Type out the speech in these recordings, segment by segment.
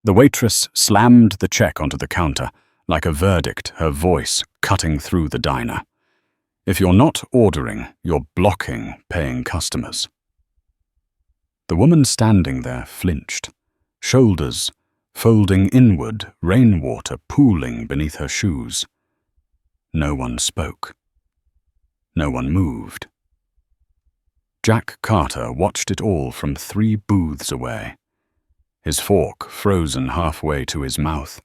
The waitress slammed the check onto the counter, like a verdict, her voice cutting through the diner. If you're not ordering, you're blocking paying customers. The woman standing there flinched, shoulders folding inward, rainwater pooling beneath her shoes. No one spoke. No one moved. Jack Carter watched it all from 3 booths away. His fork frozen halfway to his mouth,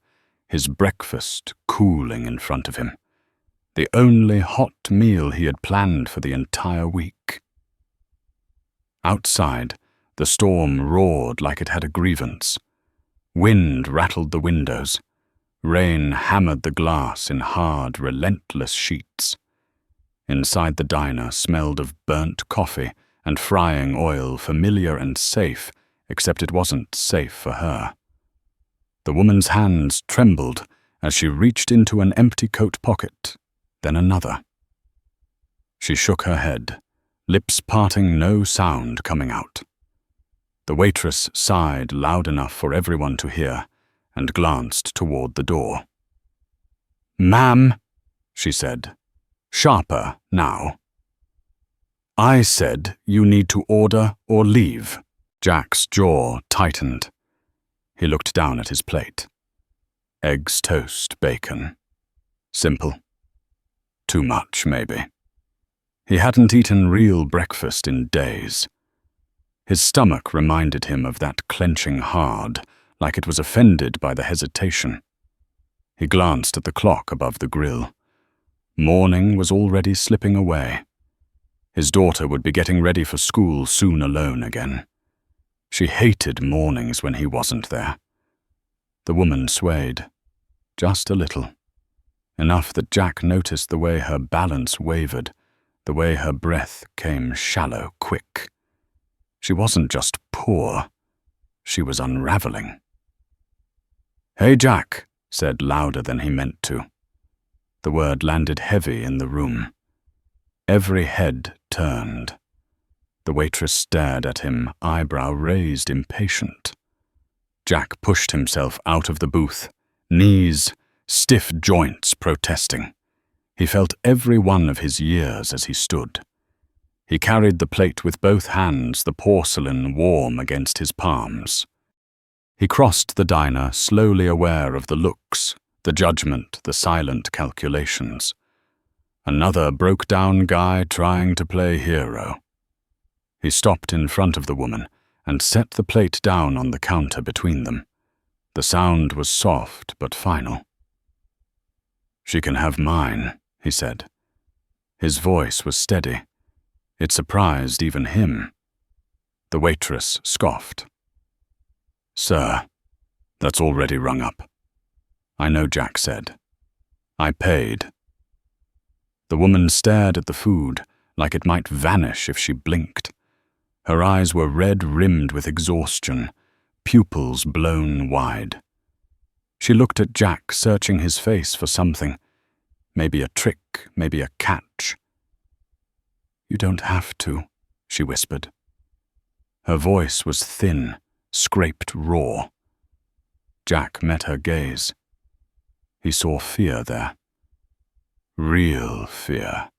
his breakfast cooling in front of him. The only hot meal he had planned for the entire week. Outside, the storm roared like it had a grievance. Wind rattled the windows. Rain hammered the glass in hard, relentless sheets. Inside the diner smelled of burnt coffee and frying oil, familiar and safe, except it wasn't safe for her. The woman's hands trembled as she reached into an empty coat pocket, then another. She shook her head, lips parting, no sound coming out. The waitress sighed loud enough for everyone to hear and glanced toward the door. "Ma'am," she said, sharper now. "I said you need to order or leave." Jack's jaw tightened. He looked down at his plate. Eggs, toast, bacon. Simple. Too much, maybe. He hadn't eaten real breakfast in days. His stomach reminded him of that clenching hard, like it was offended by the hesitation. He glanced at the clock above the grill. Morning was already slipping away. His daughter would be getting ready for school soon alone again. She hated mornings when he wasn't there. The woman swayed, just a little. Enough that Jack noticed the way her balance wavered, the way her breath came shallow, quick. She wasn't just poor, she was unraveling. "Hey, Jack," said louder than he meant to. The word landed heavy in the room. Every head turned. The waitress stared at him, eyebrow raised, impatient. Jack pushed himself out of the booth, knees, stiff joints protesting. He felt every one of his years as he stood. He carried the plate with both hands, the porcelain warm against his palms. He crossed the diner, slowly aware of the looks, the judgment, the silent calculations. Another broke-down guy trying to play hero. He stopped in front of the woman and set the plate down on the counter between them. The sound was soft but final. "She can have mine," he said. His voice was steady. It surprised even him. The waitress scoffed. "Sir, that's already rung up." "I know," Jack said. "I paid." The woman stared at the food like it might vanish if she blinked. Her eyes were red-rimmed with exhaustion, pupils blown wide. She looked at Jack, searching his face for something. Maybe a trick, maybe a catch. "You don't have to," she whispered. Her voice was thin, scraped raw. Jack met her gaze. He saw fear there. Real fear.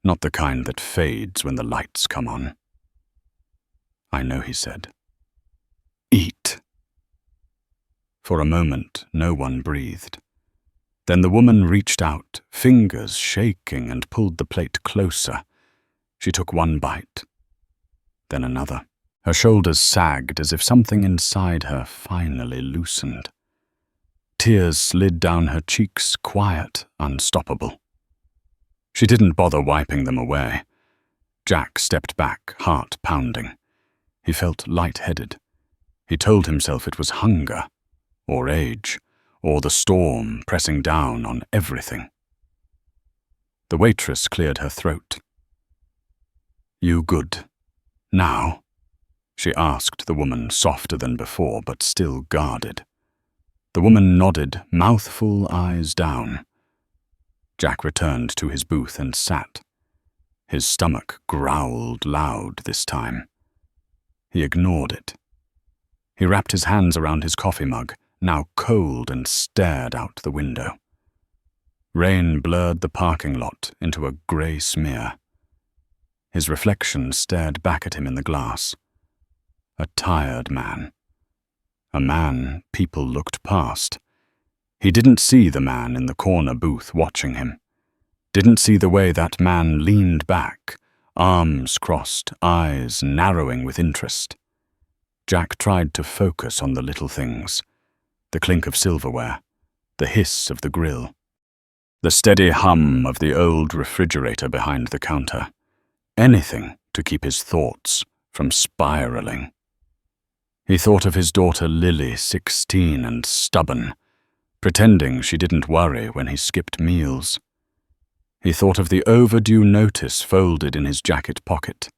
Not the kind that fades when the lights come on. "I know," he said. "Eat." For a moment, no one breathed. Then the woman reached out, fingers shaking, and pulled the plate closer. She took one bite, then another. Her shoulders sagged as if something inside her finally loosened. Tears slid down her cheeks, quiet, unstoppable. She didn't bother wiping them away. Jack stepped back, heart pounding. He felt light-headed. He told himself it was hunger, or age, or the storm pressing down on everything. The waitress cleared her throat. "You good now?" she asked the woman, softer than before, but still guarded. The woman nodded, mouthful, eyes down. Jack returned to his booth and sat. His stomach growled loud this time. He ignored it. He wrapped his hands around his coffee mug, now cold, and stared out the window. Rain blurred the parking lot into a grey smear. His reflection stared back at him in the glass. A tired man. A man people looked past. He didn't see the man in the corner booth watching him. Didn't see the way that man leaned back, arms crossed, eyes narrowing with interest. Jack tried to focus on the little things. The clink of silverware, the hiss of the grill, the steady hum of the old refrigerator behind the counter. Anything to keep his thoughts from spiraling. He thought of his daughter Lily, 16 and stubborn, pretending she didn't worry when he skipped meals. He thought of the overdue notice folded in his jacket pocket.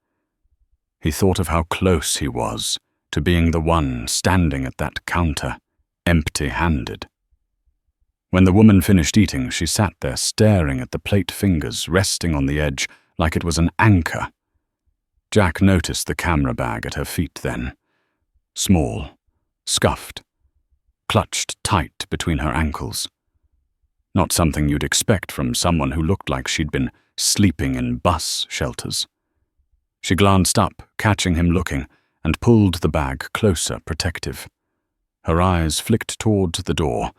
He thought of how close he was to being the one standing at that counter, empty-handed. When the woman finished eating, she sat there staring at the plate fingers resting on the edge like it was an anchor. Jack noticed the camera bag at her feet then. Small, scuffed, clutched tight between her ankles. Not something you'd expect from someone who looked like she'd been sleeping in bus shelters. She glanced up, catching him looking, and pulled the bag closer, protective. Her eyes flicked towards the door,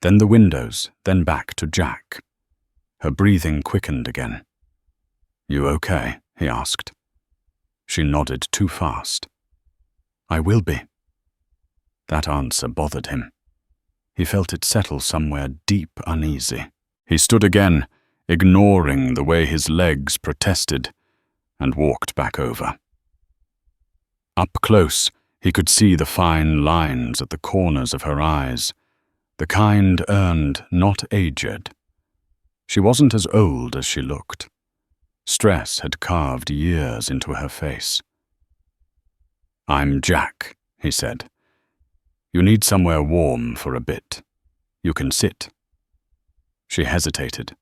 then the windows, then back to Jack. Her breathing quickened again. "You okay?" he asked. She nodded too fast. "I will be." That answer bothered him. He felt it settle somewhere deep uneasy. He stood again, ignoring the way his legs protested, and walked back over. Up close, he could see the fine lines at the corners of her eyes, the kind earned, not aged. She wasn't as old as she looked. Stress had carved years into her face. "I'm Jack," he said. "You need somewhere warm for a bit. You can sit." She hesitated.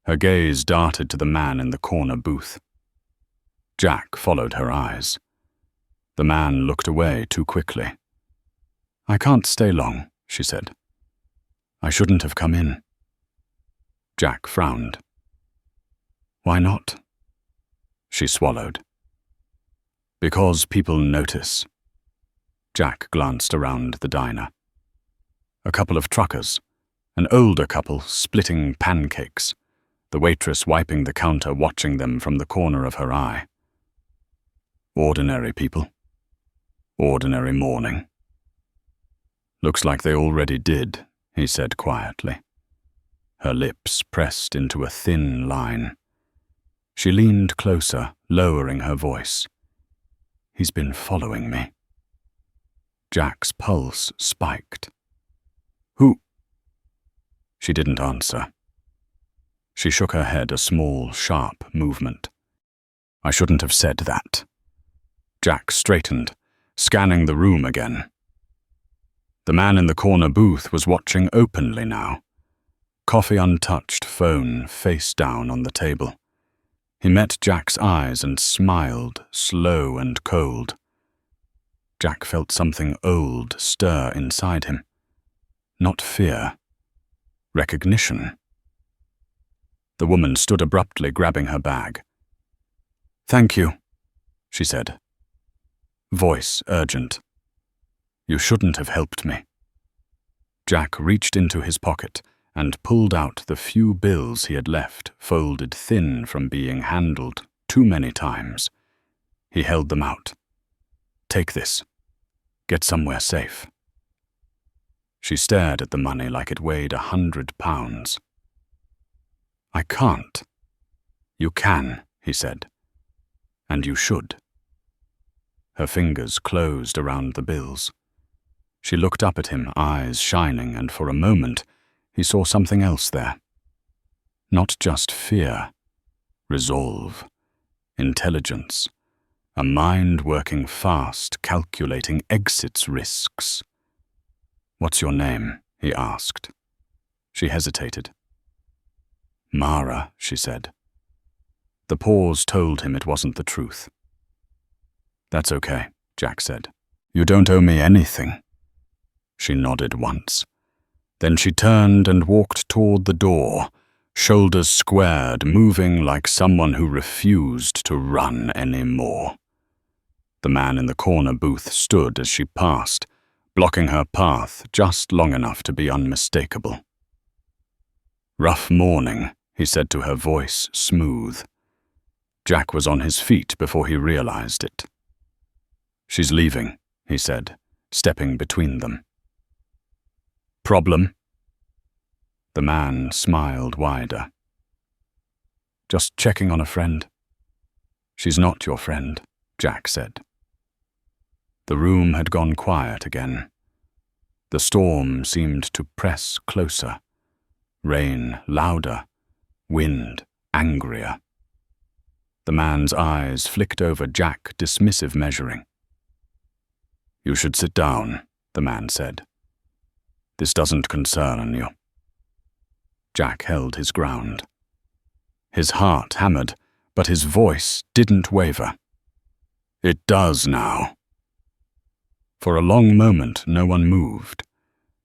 Her gaze darted to the man in the corner booth. Jack followed her eyes. The man looked away too quickly. "I can't stay long," she said. "I shouldn't have come in." Jack frowned. "Why not?" She swallowed. "Because people notice." Jack glanced around the diner. A couple of truckers, an older couple splitting pancakes, the waitress wiping the counter watching them from the corner of her eye. Ordinary people. Ordinary morning. "Looks like they already did," he said quietly. Her lips pressed into a thin line. She leaned closer, lowering her voice. "He's been following me." Jack's pulse spiked. "Who?" She didn't answer. She shook her head, a small, sharp movement. "I shouldn't have said that." Jack straightened, scanning the room again. The man in the corner booth was watching openly now. Coffee untouched, phone face down on the table. He met Jack's eyes and smiled, slow and cold. Jack felt something old stir inside him. Not fear. Recognition. The woman stood abruptly, grabbing her bag. "Thank you," she said. Voice urgent. "You shouldn't have helped me." Jack reached into his pocket and pulled out the few bills he had left, folded thin from being handled too many times. He held them out. "Take this. Get somewhere safe." She stared at the money like it weighed 100 pounds. "I can't." "You can," he said. "And you should." Her fingers closed around the bills. She looked up at him, eyes shining, and for a moment he saw something else there. Not just fear, resolve, intelligence, a mind working fast, calculating exits risks. "What's your name?" he asked. She hesitated. "Mara," she said. The pause told him it wasn't the truth. "That's okay," Jack said. You don't owe me anything. She nodded once. Then she turned and walked toward the door, shoulders squared, moving like someone who refused to run anymore. The man in the corner booth stood as she passed, blocking her path just long enough to be unmistakable. "Rough morning," he said to her, voice smooth. Jack was on his feet before he realized it. "She's leaving," he said, stepping between them. "Problem?" The man smiled wider. "Just checking on a friend." "She's not your friend," Jack said. The room had gone quiet again. The storm seemed to press closer. Rain louder, wind angrier. The man's eyes flicked over Jack, dismissive measuring. "You should sit down," the man said. "This doesn't concern you." Jack held his ground. His heart hammered, but his voice didn't waver. "It does now." For a long moment no one moved.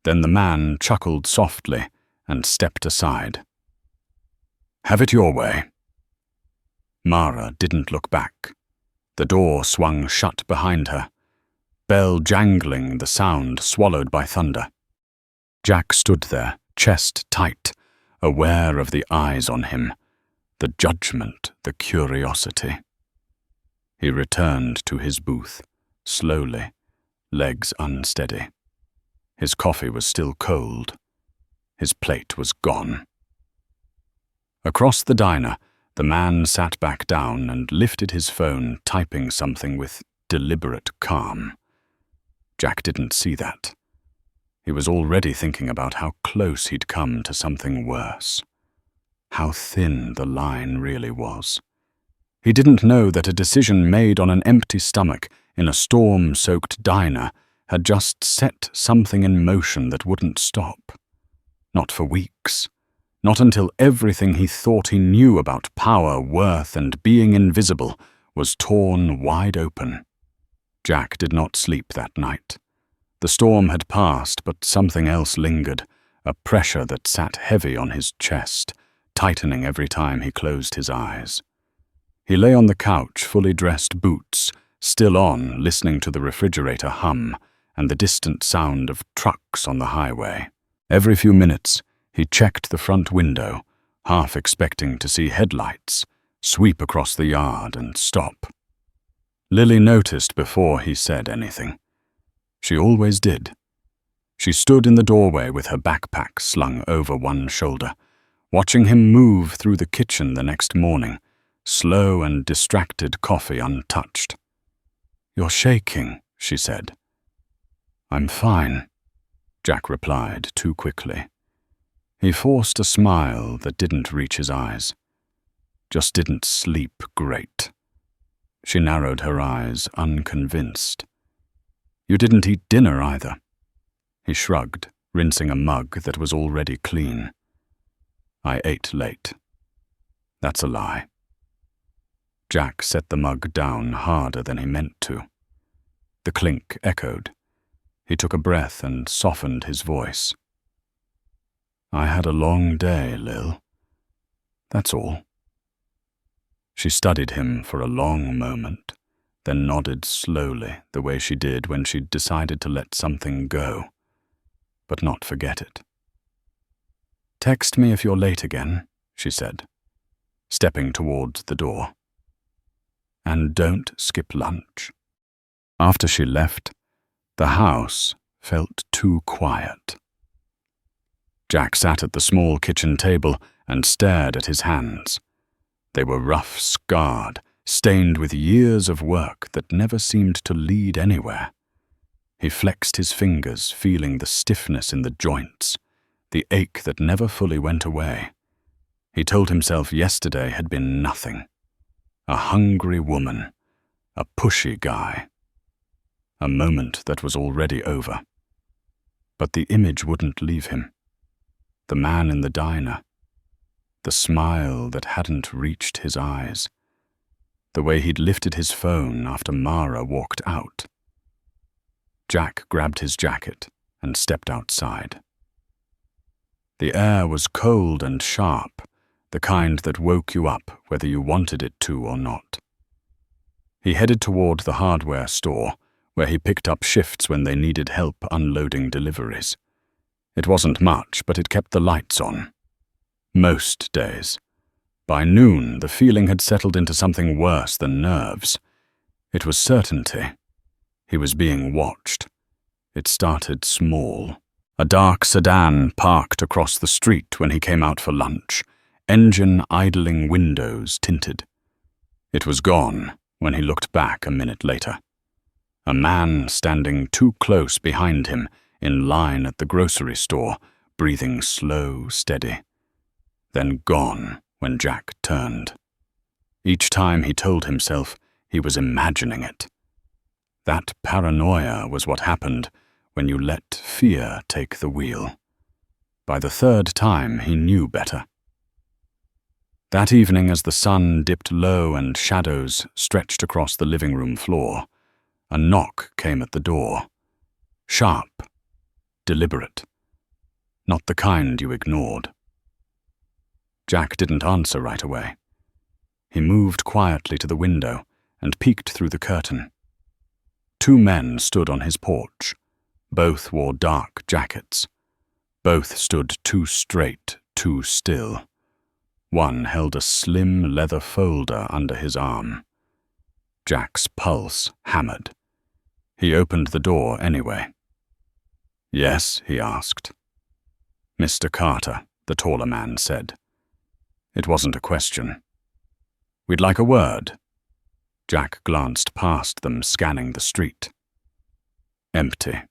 Then the man chuckled softly and stepped aside. "Have it your way." Mara didn't look back. The door swung shut behind her, bell jangling, the sound swallowed by thunder. Jack stood there, chest tight, aware of the eyes on him, the judgment, the curiosity. He returned to his booth, slowly, legs unsteady. His coffee was still cold. His plate was gone. Across the diner, the man sat back down and lifted his phone, typing something with deliberate calm. Jack didn't see that. He was already thinking about how close he'd come to something worse. How thin the line really was. He didn't know that a decision made on an empty stomach in a storm-soaked diner had just set something in motion that wouldn't stop. Not for weeks. Not until everything he thought he knew about power, worth, and being invisible was torn wide open. Jack did not sleep that night. The storm had passed, but something else lingered, a pressure that sat heavy on his chest, tightening every time he closed his eyes. He lay on the couch, fully dressed, boots still on, listening to the refrigerator hum and the distant sound of trucks on the highway. Every few minutes, he checked the front window, half expecting to see headlights, sweep across the yard and stop. Lily noticed before he said anything. She always did. She stood in the doorway with her backpack slung over one shoulder, watching him move through the kitchen the next morning, slow and distracted, coffee untouched. "You're shaking," she said. "I'm fine," Jack replied too quickly. He forced a smile that didn't reach his eyes. "Just didn't sleep great." She narrowed her eyes, unconvinced. "You didn't eat dinner either." He shrugged, rinsing a mug that was already clean. "I ate late." "That's a lie." Jack set the mug down harder than he meant to. The clink echoed. He took a breath and softened his voice. "I had a long day, Lil. That's all." She studied him for a long moment, then nodded slowly, the way she did when she'd decided to let something go, but not forget it. "Text me if you're late again," she said, stepping towards the door. "And don't skip lunch." After she left, the house felt too quiet. Jack sat at the small kitchen table and stared at his hands. They were rough, scarred, stained with years of work that never seemed to lead anywhere. He flexed his fingers, feeling the stiffness in the joints, the ache that never fully went away. He told himself yesterday had been nothing. A hungry woman, a pushy guy. A moment that was already over. But the image wouldn't leave him. The man in the diner. The smile that hadn't reached his eyes. The way he'd lifted his phone after Mara walked out. Jack grabbed his jacket and stepped outside. The air was cold and sharp, the kind that woke you up whether you wanted it to or not. He headed toward the hardware store, where he picked up shifts when they needed help unloading deliveries. It wasn't much, but it kept the lights on. Most days. By noon, the feeling had settled into something worse than nerves. It was certainty. He was being watched. It started small. A dark sedan parked across the street when he came out for lunch, engine idling, windows tinted. It was gone when he looked back a minute later. A man standing too close behind him, in line at the grocery store, breathing slow, steady. Then gone when Jack turned. Each time he told himself he was imagining it. That paranoia was what happened when you let fear take the wheel. By the third time, he knew better. That evening, as the sun dipped low and shadows stretched across the living room floor, a knock came at the door. Sharp, deliberate, not the kind you ignored. Jack didn't answer right away. He moved quietly to the window and peeked through the curtain. Two men stood on his porch. Both wore dark jackets. Both stood too straight, too still. One held a slim leather folder under his arm. Jack's pulse hammered. He opened the door anyway. "Yes?" he asked. "Mr. Carter," the taller man said. It wasn't a question. "We'd like a word." Jack glanced past them, scanning the street. Empty.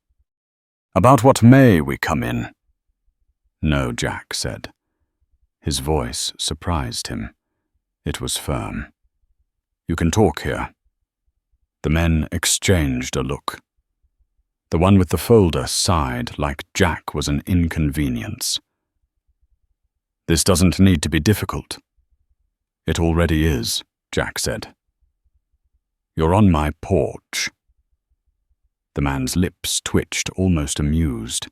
"About what may we come in?" "No," Jack said. His voice surprised him. It was firm. "You can talk here." The men exchanged a look. The one with the folder sighed like Jack was an inconvenience. "This doesn't need to be difficult." "It already is," Jack said. "You're on my porch." The man's lips twitched, almost amused.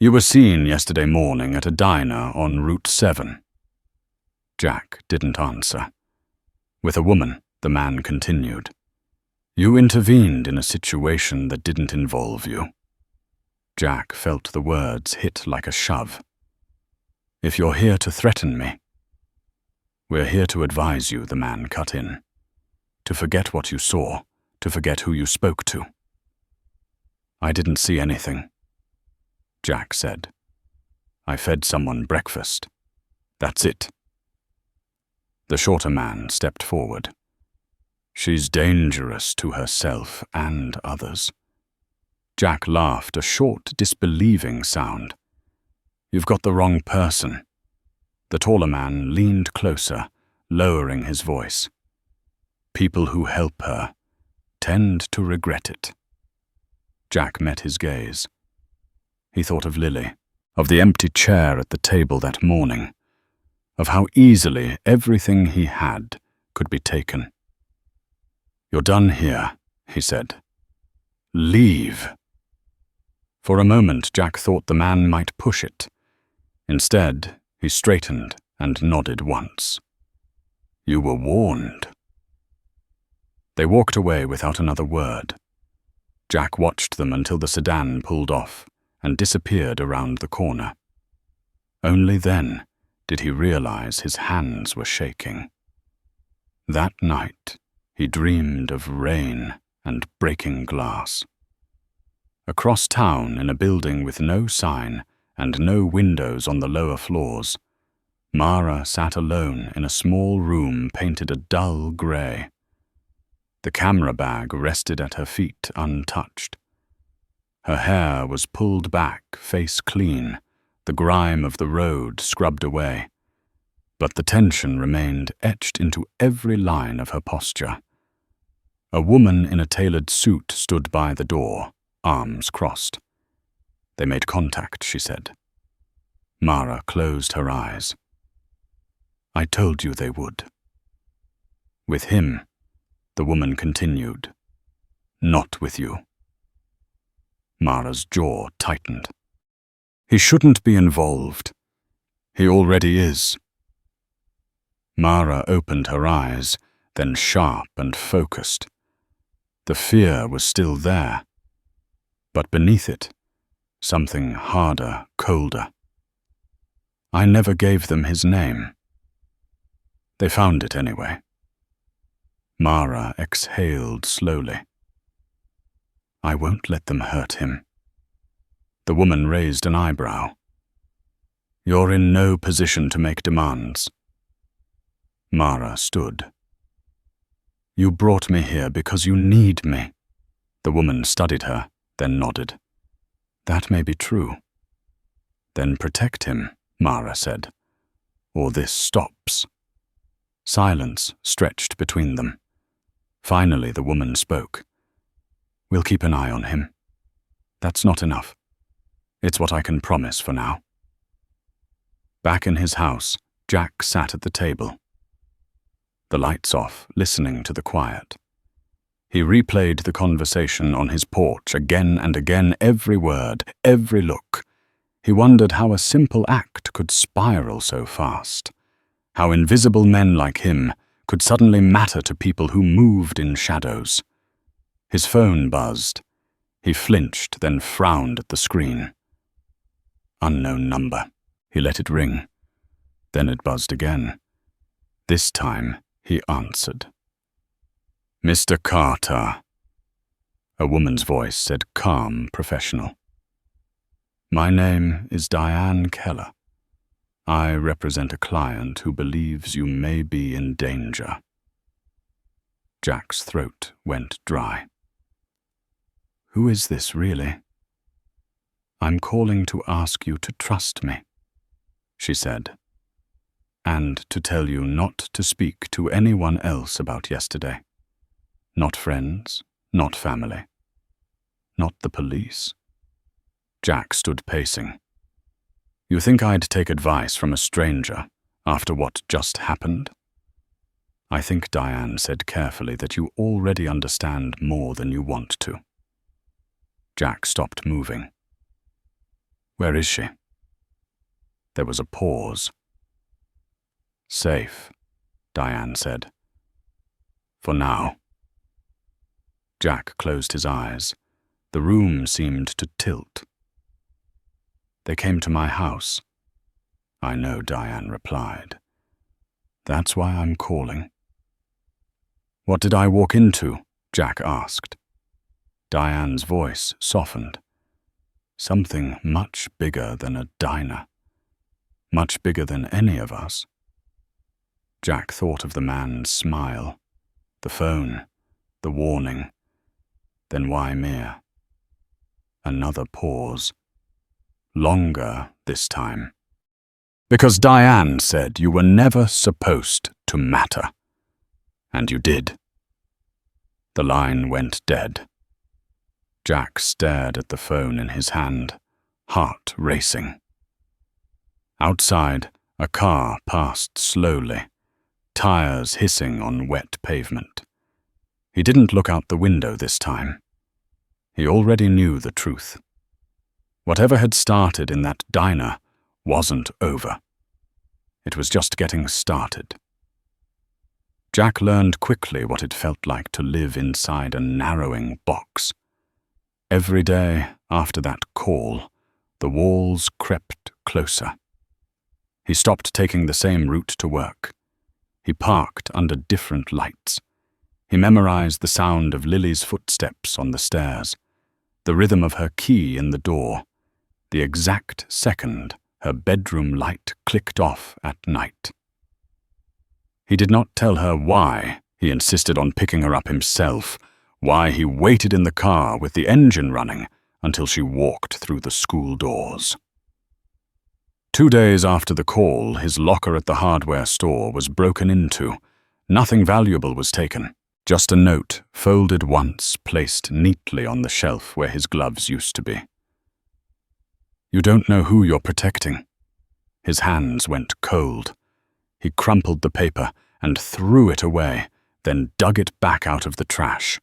"You were seen yesterday morning at a diner on Route 7. Jack didn't answer. "With a woman," the man continued. "You intervened in a situation that didn't involve you." Jack felt the words hit like a shove. "If you're here to threaten me..." "We're here to advise you," the man cut in. "To forget what you saw, to forget who you spoke to." "I didn't see anything," Jack said. "I fed someone breakfast. That's it." The shorter man stepped forward. "She's dangerous to herself and others." Jack laughed, a short, disbelieving sound. "You've got the wrong person." The taller man leaned closer, lowering his voice. "People who help her tend to regret it." Jack met his gaze. He thought of Lily, of the empty chair at the table that morning, of how easily everything he had could be taken. "You're done here," he said. "Leave." For a moment, Jack thought the man might push it. Instead, he straightened and nodded once. "You were warned." They walked away without another word. Jack watched them until the sedan pulled off and disappeared around the corner. Only then did he realize his hands were shaking. That night, he dreamed of rain and breaking glass. Across town, in a building with no sign and no windows on the lower floors, Mara sat alone in a small room painted a dull gray. The camera bag rested at her feet untouched. Her hair was pulled back, face clean, the grime of the road scrubbed away. But the tension remained etched into every line of her posture. A woman in a tailored suit stood by the door, arms crossed. "They made contact," she said. Mara closed her eyes. "I told you they would." "With him," the woman continued. "Not with you." Mara's jaw tightened. He shouldn't be involved. He already is. Mara opened her eyes, then sharp and focused. The fear was still there, but beneath it, something harder, colder. I never gave them his name. They found it anyway. Mara exhaled slowly. I won't let them hurt him. The woman raised an eyebrow. You're in no position to make demands. Mara stood. You brought me here because you need me. The woman studied her, then nodded. That may be true. Then protect him, Mara said, or this stops. Silence stretched between them. Finally, the woman spoke. We'll keep an eye on him. That's not enough. It's what I can promise for now. Back in his house, Jack sat at the table. The lights off, listening to the quiet. He replayed the conversation on his porch again and again, every word, every look. He wondered how a simple act could spiral so fast. How invisible men like him could suddenly matter to people who moved in shadows. His phone buzzed. He flinched, then frowned at the screen. Unknown number. He let it ring. Then it buzzed again. This time, he answered. Mr. Carter. A woman's voice said calm, professional. My name is Diane Keller. I represent a client who believes you may be in danger. Jack's throat went dry. Who is this, really? I'm calling to ask you to trust me, she said, and to tell you not to speak to anyone else about yesterday. Not friends, not family, not the police. Jack stood pacing. You think I'd take advice from a stranger after what just happened? I think Diane said carefully that you already understand more than you want to. Jack stopped moving. Where is she? There was a pause. Safe, Diane said. For now. Jack closed his eyes. The room seemed to tilt. They came to my house. I know, Diane replied. That's why I'm calling. What did I walk into? Jack asked. Diane's voice softened. Something much bigger than a diner. Much bigger than any of us. Jack thought of the man's smile, the phone, the warning. Then why Mia? Another pause. Longer this time. Because Diane said you were never supposed to matter. And you did. The line went dead. Jack stared at the phone in his hand, heart racing. Outside, a car passed slowly, tires hissing on wet pavement. He didn't look out the window this time. He already knew the truth. Whatever had started in that diner wasn't over. It was just getting started. Jack learned quickly what it felt like to live inside a narrowing box. Every day after that call, the walls crept closer. He stopped taking the same route to work. He parked under different lights. He memorized the sound of Lily's footsteps on the stairs, the rhythm of her key in the door, the exact second her bedroom light clicked off at night. He did not tell her why he insisted on picking her up himself, why he waited in the car with the engine running until she walked through the school doors. 2 days after the call, his locker at the hardware store was broken into. Nothing valuable was taken, just a note, folded once, placed neatly on the shelf where his gloves used to be. You don't know who you're protecting. His hands went cold. He crumpled the paper and threw it away, then dug it back out of the trash.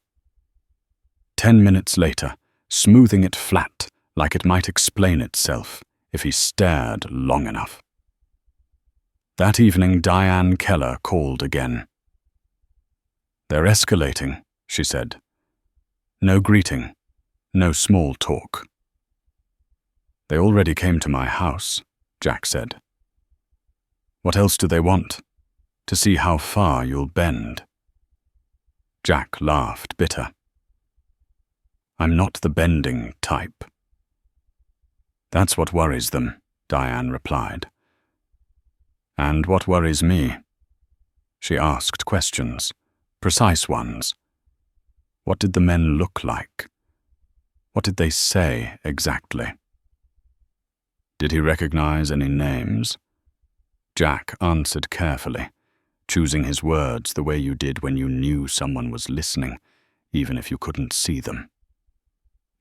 10 minutes later, smoothing it flat like it might explain itself if he stared long enough. That evening, Diane Keller called again. "They're escalating," she said. "No greeting, no small talk." "They already came to my house," Jack said. "What else do they want? To see how far you'll bend." Jack laughed, bitter. "I'm not the bending type." "That's what worries them," Diane replied. "And what worries me?" She asked questions, precise ones. What did the men look like? What did they say exactly? Did he recognize any names? Jack answered carefully, choosing his words the way you did when you knew someone was listening, even if you couldn't see them.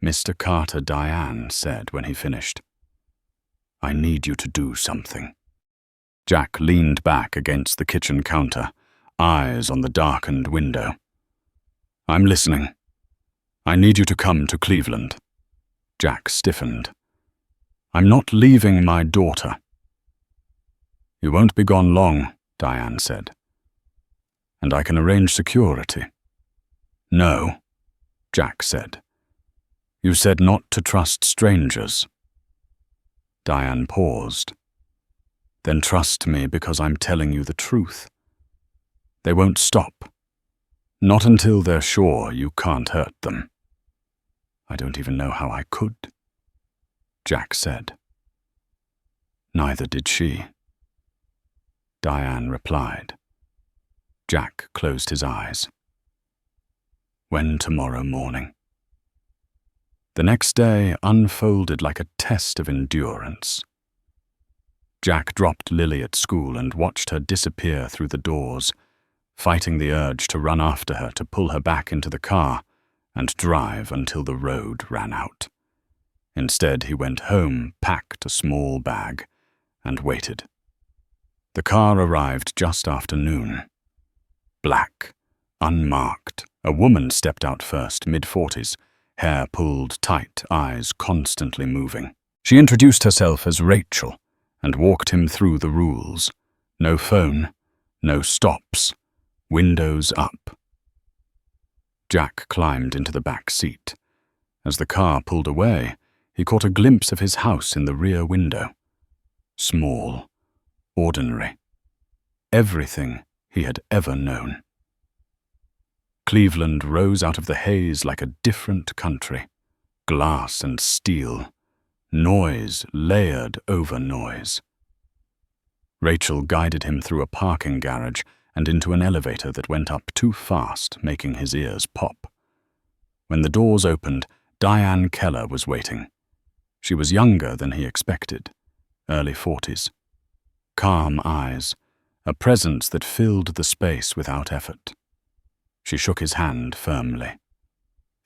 "Mr. Carter," Diane said when he finished. "I need you to do something." Jack leaned back against the kitchen counter, eyes on the darkened window. "I'm listening. I need you to come to Cleveland." Jack stiffened. "I'm not leaving my daughter." "You won't be gone long," Diane said. "And I can arrange security." "No," Jack said. "You said not to trust strangers." Diane paused. "Then trust me because I'm telling you the truth. They won't stop. Not until they're sure you can't hurt them." "I don't even know how I could," Jack said. Neither did she. Diane replied. Jack closed his eyes. "When tomorrow morning?" The next day unfolded like a test of endurance. Jack dropped Lily at school and watched her disappear through the doors, fighting the urge to run after her to pull her back into the car and drive until the road ran out. Instead, he went home, packed a small bag, and waited. The car arrived just after noon. Black, unmarked, a woman stepped out first, mid-40s, hair pulled tight, eyes constantly moving. She introduced herself as Rachel and walked him through the rules. No phone, no stops, windows up. Jack climbed into the back seat. As the car pulled away, he caught a glimpse of his house in the rear window. Small, ordinary. Everything he had ever known. Cleveland rose out of the haze like a different country. Glass and steel. Noise layered over noise. Rachel guided him through a parking garage and into an elevator that went up too fast, making his ears pop. When the doors opened, Diane Keller was waiting. She was younger than he expected, early 40s. Calm eyes, a presence that filled the space without effort. She shook his hand firmly.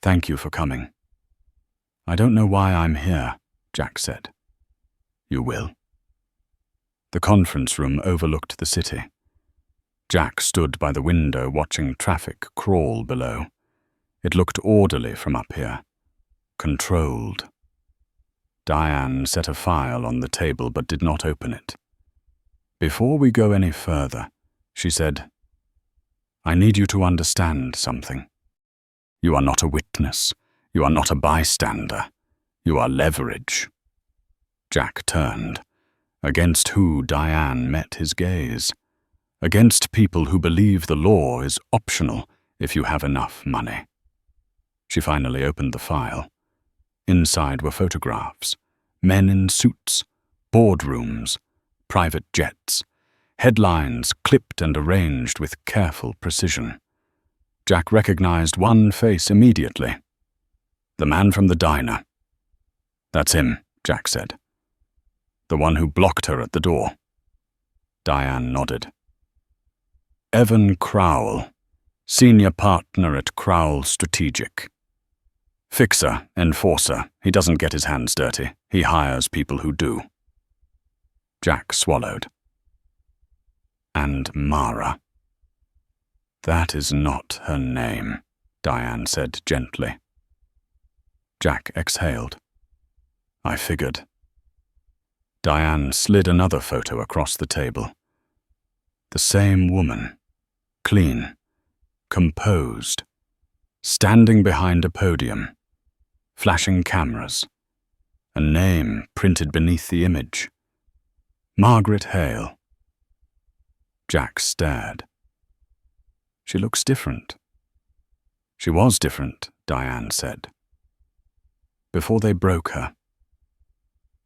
"Thank you for coming." "I don't know why I'm here," Jack said. "You will." The conference room overlooked the city. Jack stood by the window watching traffic crawl below. It looked orderly from up here. Controlled. Diane set a file on the table but did not open it. "Before we go any further," she said, "I need you to understand something. You are not a witness. You are not a bystander. You are leverage." Jack turned. Against who Diane met his gaze. Against people who believe the law is optional if you have enough money. She finally opened the file. Inside were photographs. Men in suits, boardrooms, private jets. Headlines clipped and arranged with careful precision. Jack recognized one face immediately. The man from the diner. "That's him," Jack said. "The one who blocked her at the door." Diane nodded. "Evan Crowell, senior partner at Crowell Strategic. Fixer, enforcer, he doesn't get his hands dirty. He hires people who do." Jack swallowed. "And Mara." "That is not her name," Diane said gently. Jack exhaled. I figured. Diane slid another photo across the table. The same woman, clean, composed, standing behind a podium, flashing cameras, a name printed beneath the image. Margaret Hale. Jack stared. She looks different. She was different, Diane said. Before they broke her.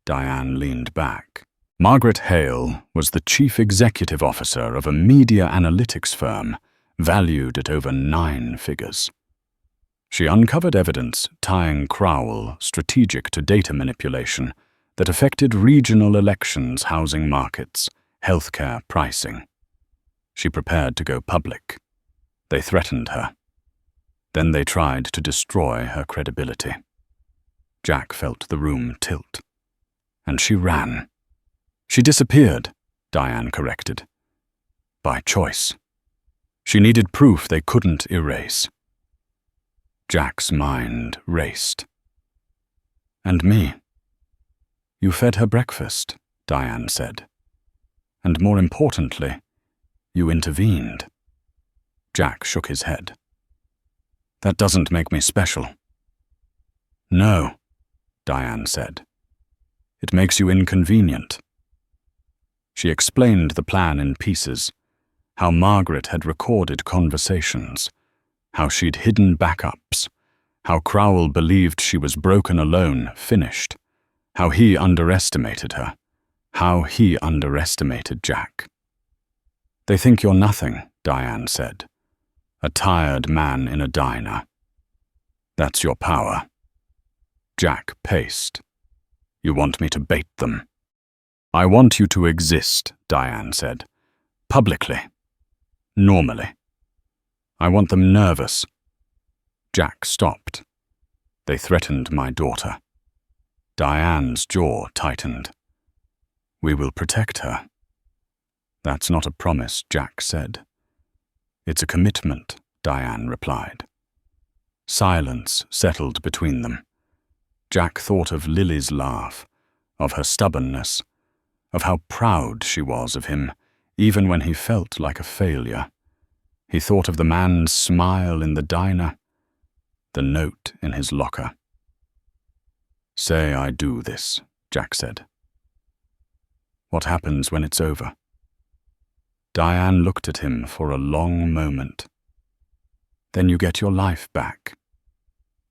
Diane leaned back. Margaret Hale was the chief executive officer of a media analytics firm valued at over 9 figures. She uncovered evidence tying Crowell strategic to data manipulation that affected regional elections, housing markets, healthcare pricing. She prepared to go public. They threatened her. Then they tried to destroy her credibility. Jack felt the room tilt. And she ran. She disappeared, Diane corrected. By choice. She needed proof they couldn't erase. Jack's mind raced. And me. You fed her breakfast, Diane said. And more importantly, you intervened. Jack shook his head. That doesn't make me special. No, Diane said. It makes you inconvenient. She explained the plan in pieces, how Margaret had recorded conversations, how she'd hidden backups, how Crowell believed she was broken alone, finished, how he underestimated her, how he underestimated Jack. They think you're nothing, Diane said. A tired man in a diner. That's your power. Jack paced. You want me to bait them? I want you to exist, Diane said. Publicly. Normally. I want them nervous. Jack stopped. They threatened my daughter. Diane's jaw tightened. We will protect her. That's not a promise, Jack said. It's a commitment, Diane replied. Silence settled between them. Jack thought of Lily's laugh, of her stubbornness, of how proud she was of him, even when he felt like a failure. He thought of the man's smile in the diner, the note in his locker. Say I do this, Jack said. What happens when it's over? Diane looked at him for a long moment. Then you get your life back.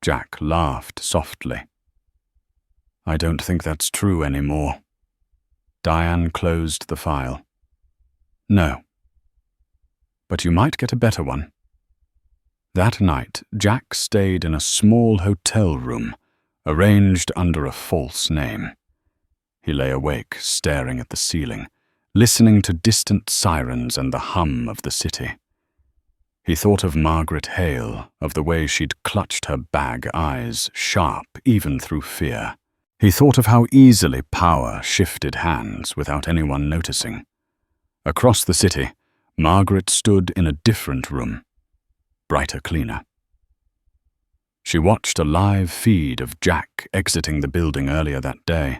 Jack laughed softly. I don't think that's true anymore. Diane closed the file. No. But you might get a better one. That night, Jack stayed in a small hotel room, arranged under a false name. He lay awake, staring at the ceiling, listening to distant sirens and the hum of the city. He thought of Margaret Hale, of the way she'd clutched her bag eyes, sharp even through fear. He thought of how easily power shifted hands without anyone noticing. Across the city, Margaret stood in a different room, brighter, cleaner. She watched a live feed of Jack exiting the building earlier that day,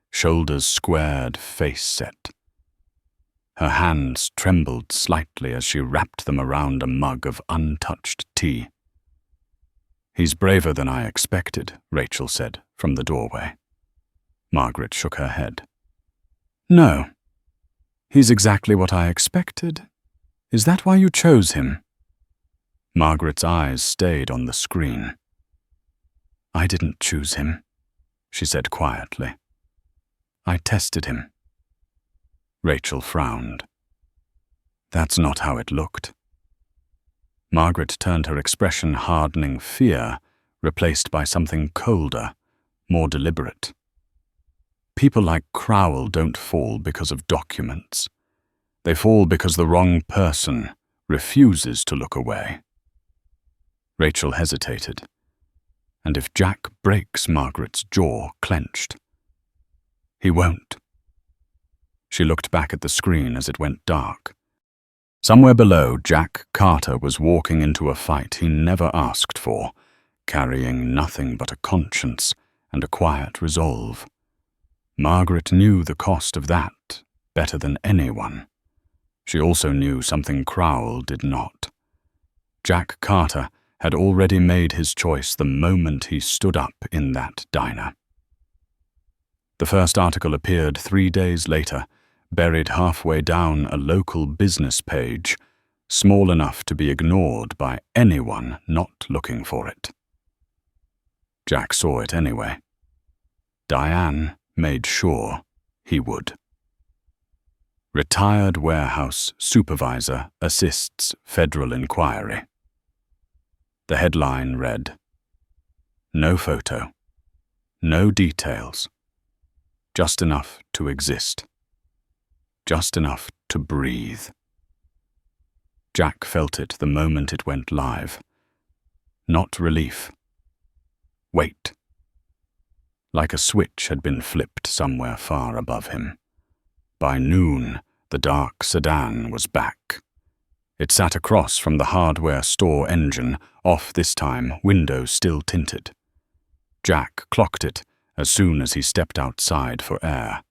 shoulders squared, face set. Her hands trembled slightly as she wrapped them around a mug of untouched tea. He's braver than I expected, Rachel said from the doorway. Margaret shook her head. No. He's exactly what I expected. Is that why you chose him? Margaret's eyes stayed on the screen. I didn't choose him, she said quietly. I tested him. Rachel frowned. That's not how it looked. Margaret turned her expression hardening fear, replaced by something colder, more deliberate. People like Crowell don't fall because of documents. They fall because the wrong person refuses to look away. Rachel hesitated, and if Jack breaks, Margaret's jaw clenched. He won't. She looked back at the screen as it went dark. Somewhere below, Jack Carter was walking into a fight he never asked for, carrying nothing but a conscience and a quiet resolve. Margaret knew the cost of that better than anyone. She also knew something Crowell did not. Jack Carter had already made his choice the moment he stood up in that diner. The first article appeared 3 days later, buried halfway down a local business page, small enough to be ignored by anyone not looking for it. Jack saw it anyway. Diane made sure he would. Retired warehouse supervisor assists federal inquiry. The headline read, "No photo, no details, just enough to exist, just enough to breathe." Jack felt it the moment it went live. Not relief. Wait. Like a switch had been flipped somewhere far above him. By noon, the dark sedan was back. It sat across from the hardware store engine, off this time, windows still tinted. Jack clocked it as soon as he stepped outside for air.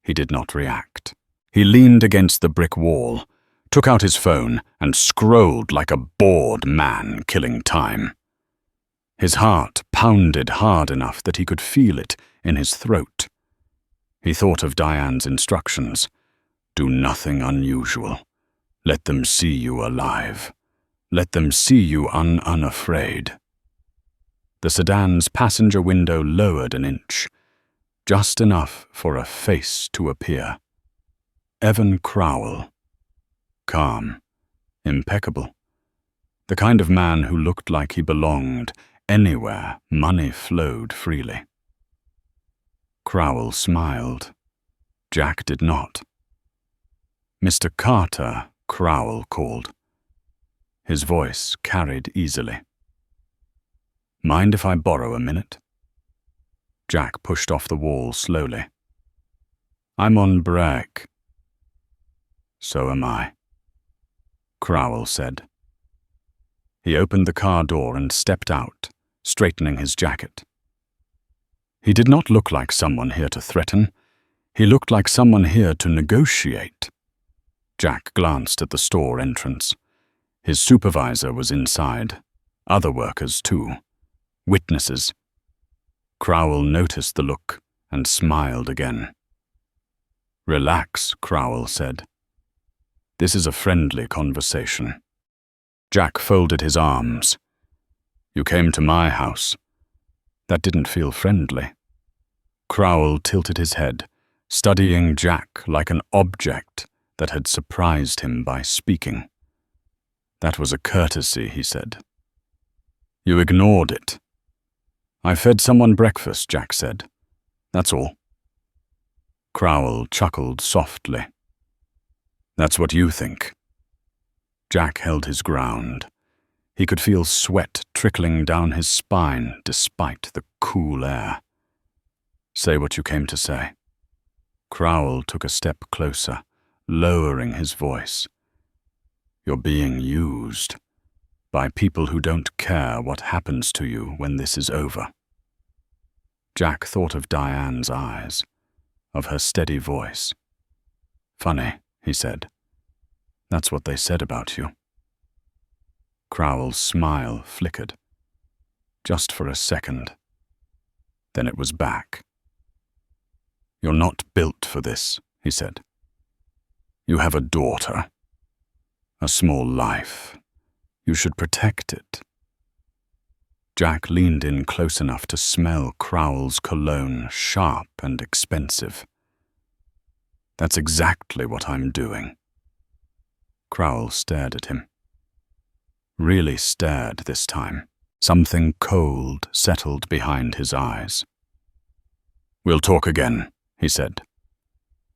He did not react. He leaned against the brick wall, took out his phone, and scrolled like a bored man killing time. His heart pounded hard enough that he could feel it in his throat. He thought of Diane's instructions. Do nothing unusual. Let them see you alive. Let them see you unafraid. The sedan's passenger window lowered an inch, just enough for a face to appear. Evan Crowell. Calm. Impeccable. The kind of man who looked like he belonged anywhere money flowed freely. Crowell smiled. Jack did not. "Mr. Carter," Crowell called. His voice carried easily. "Mind if I borrow a minute?" Jack pushed off the wall slowly. "I'm on break." "So am I," Crowell said. He opened the car door and stepped out, straightening his jacket. He did not look like someone here to threaten. He looked like someone here to negotiate. Jack glanced at the store entrance. His supervisor was inside. Other workers, too. Witnesses. Crowell noticed the look and smiled again. "Relax," Crowell said. "This is a friendly conversation." Jack folded his arms. "You came to my house. That didn't feel friendly." Crowell tilted his head, studying Jack like an object that had surprised him by speaking. "That was a courtesy," he said. "You ignored it." "I fed someone breakfast," Jack said. "That's all." Crowell chuckled softly. "That's what you think." Jack held his ground. He could feel sweat trickling down his spine despite the cool air. "Say what you came to say." Crowell took a step closer, lowering his voice. "You're being used by people who don't care what happens to you when this is over." Jack thought of Diane's eyes, of her steady voice. "Funny," he said. "That's what they said about you." Crowell's smile flickered. Just for a second. Then it was back. "You're not built for this," he said. "You have a daughter. A small life. You should protect it." Jack leaned in close enough to smell Crowell's cologne, sharp and expensive. "That's exactly what I'm doing." Crowell stared at him. Really stared this time. Something cold settled behind his eyes. "We'll talk again," he said.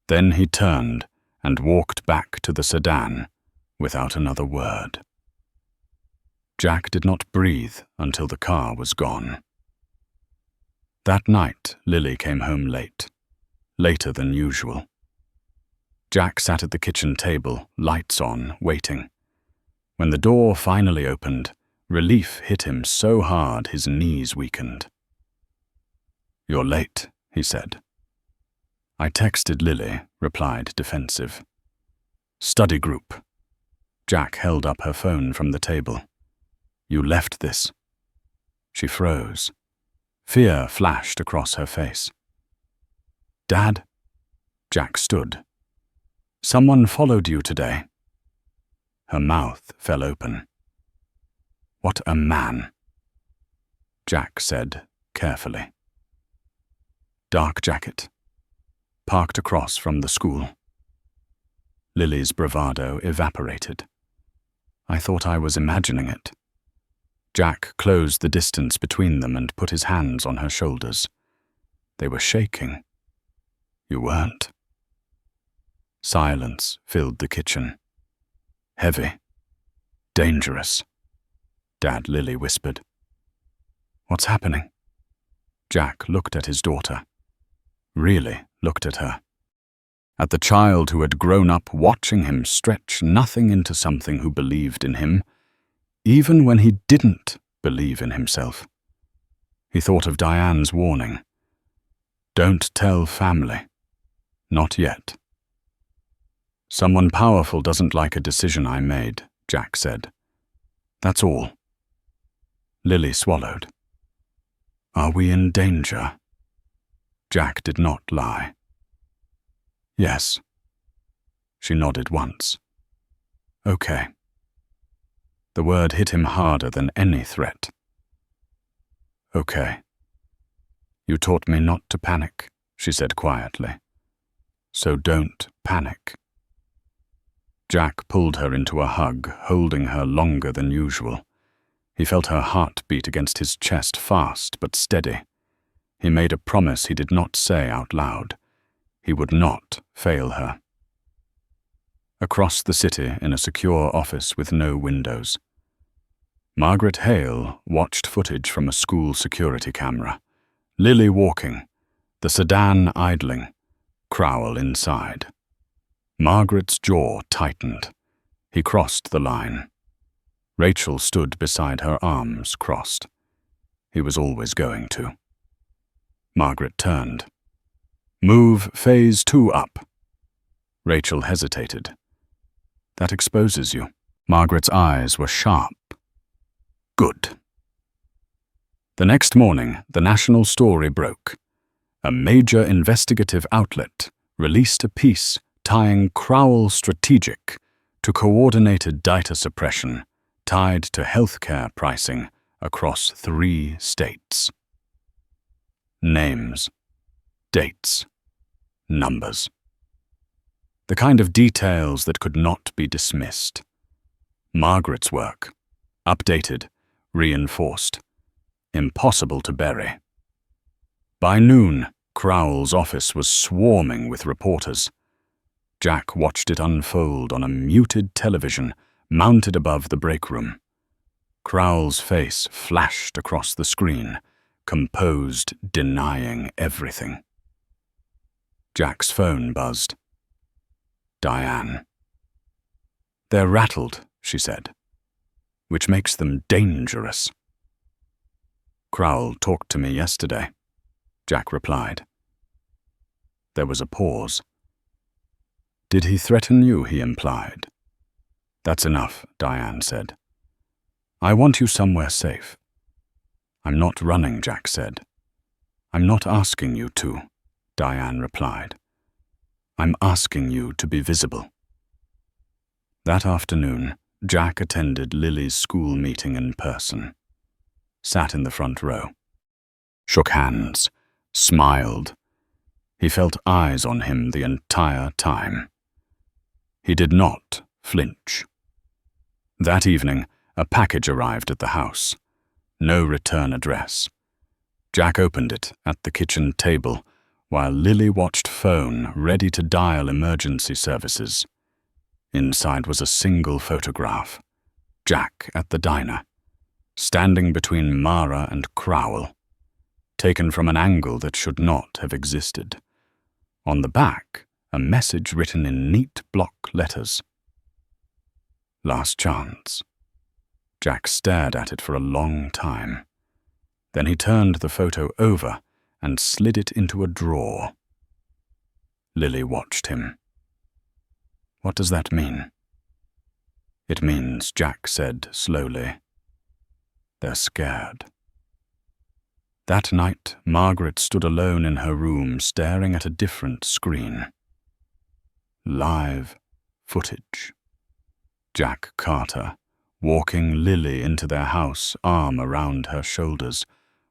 Then he turned and walked back to the sedan without another word. Jack did not breathe until the car was gone. That night, Lily came home late, later than usual. Jack sat at the kitchen table, lights on, waiting. When the door finally opened, Relief hit him so hard his knees weakened. "You're late," he said. "I texted Lily," replied defensive. "Study group." Jack held up her phone from the table. "You left this." She froze. Fear flashed across her face. "Dad?" Jack stood. "Someone followed you today." Her mouth fell open. "What a man," Jack said carefully. Dark jacket. Parked across from the school. Lily's bravado evaporated. "I thought I was imagining it." Jack closed the distance between them and put his hands on her shoulders. They were shaking. "You weren't." Silence filled the kitchen. "Heavy. Dangerous," Dad Lily whispered. "What's happening?" Jack looked at his daughter. Really looked at her. At the child who had grown up watching him stretch nothing into something who believed in him, even when he didn't believe in himself. He thought of Diane's warning. "Don't tell family. Not yet." "Someone powerful doesn't like a decision I made," Jack said. "That's all." Lily swallowed. "Are we in danger?" Jack did not lie. "Yes." She nodded once. "Okay." The word hit him harder than any threat. "Okay. You taught me not to panic," she said quietly. "So don't panic." Jack pulled her into a hug, holding her longer than usual. He felt her heart beat against his chest, fast but steady. He made a promise he did not say out loud. He would not fail her. Across the city, in a secure office with no windows, Margaret Hale watched footage from a school security camera. Lily walking, the sedan idling, Crowell inside. Margaret's jaw tightened. He crossed the line. Rachel stood beside her, arms crossed. He was always going to. Margaret turned. "Move phase 2 up." Rachel hesitated. "That exposes you." Margaret's eyes were sharp. "Good." The next morning, the national story broke. A major investigative outlet released a piece tying Crowell Strategic to coordinated data suppression tied to healthcare pricing across 3 states. Names, dates, numbers. The kind of details that could not be dismissed. Margaret's work, updated, reinforced, impossible to bury. By noon, Crowell's office was swarming with reporters. Jack watched it unfold on a muted television mounted above the break room. Crowell's face flashed across the screen, composed, denying everything. Jack's phone buzzed. Diane. "They're rattled," she said, "which makes them dangerous." "Crowell talked to me yesterday," Jack replied. There was a pause. "Did he threaten you?" he implied. "That's enough," Diane said. "I want you somewhere safe." "I'm not running," Jack said. "I'm not asking you to," Diane replied. "I'm asking you to be visible." That afternoon, Jack attended Lily's school meeting in person. Sat in the front row. Shook hands. Smiled. He felt eyes on him the entire time. He did not flinch. That evening, a package arrived at the house. No return address. Jack opened it at the kitchen table, while Lily watched phone ready to dial emergency services. Inside was a single photograph. Jack at the diner, standing between Mara and Crowell, taken from an angle that should not have existed. On the back, a message written in neat block letters. Last chance. Jack stared at it for a long time. Then he turned the photo over and slid it into a drawer. Lily watched him. "What does that mean?" "It means," Jack said slowly, "they're scared." That night, Margaret stood alone in her room staring at a different screen. Live footage. Jack Carter, walking Lily into their house, arm around her shoulders,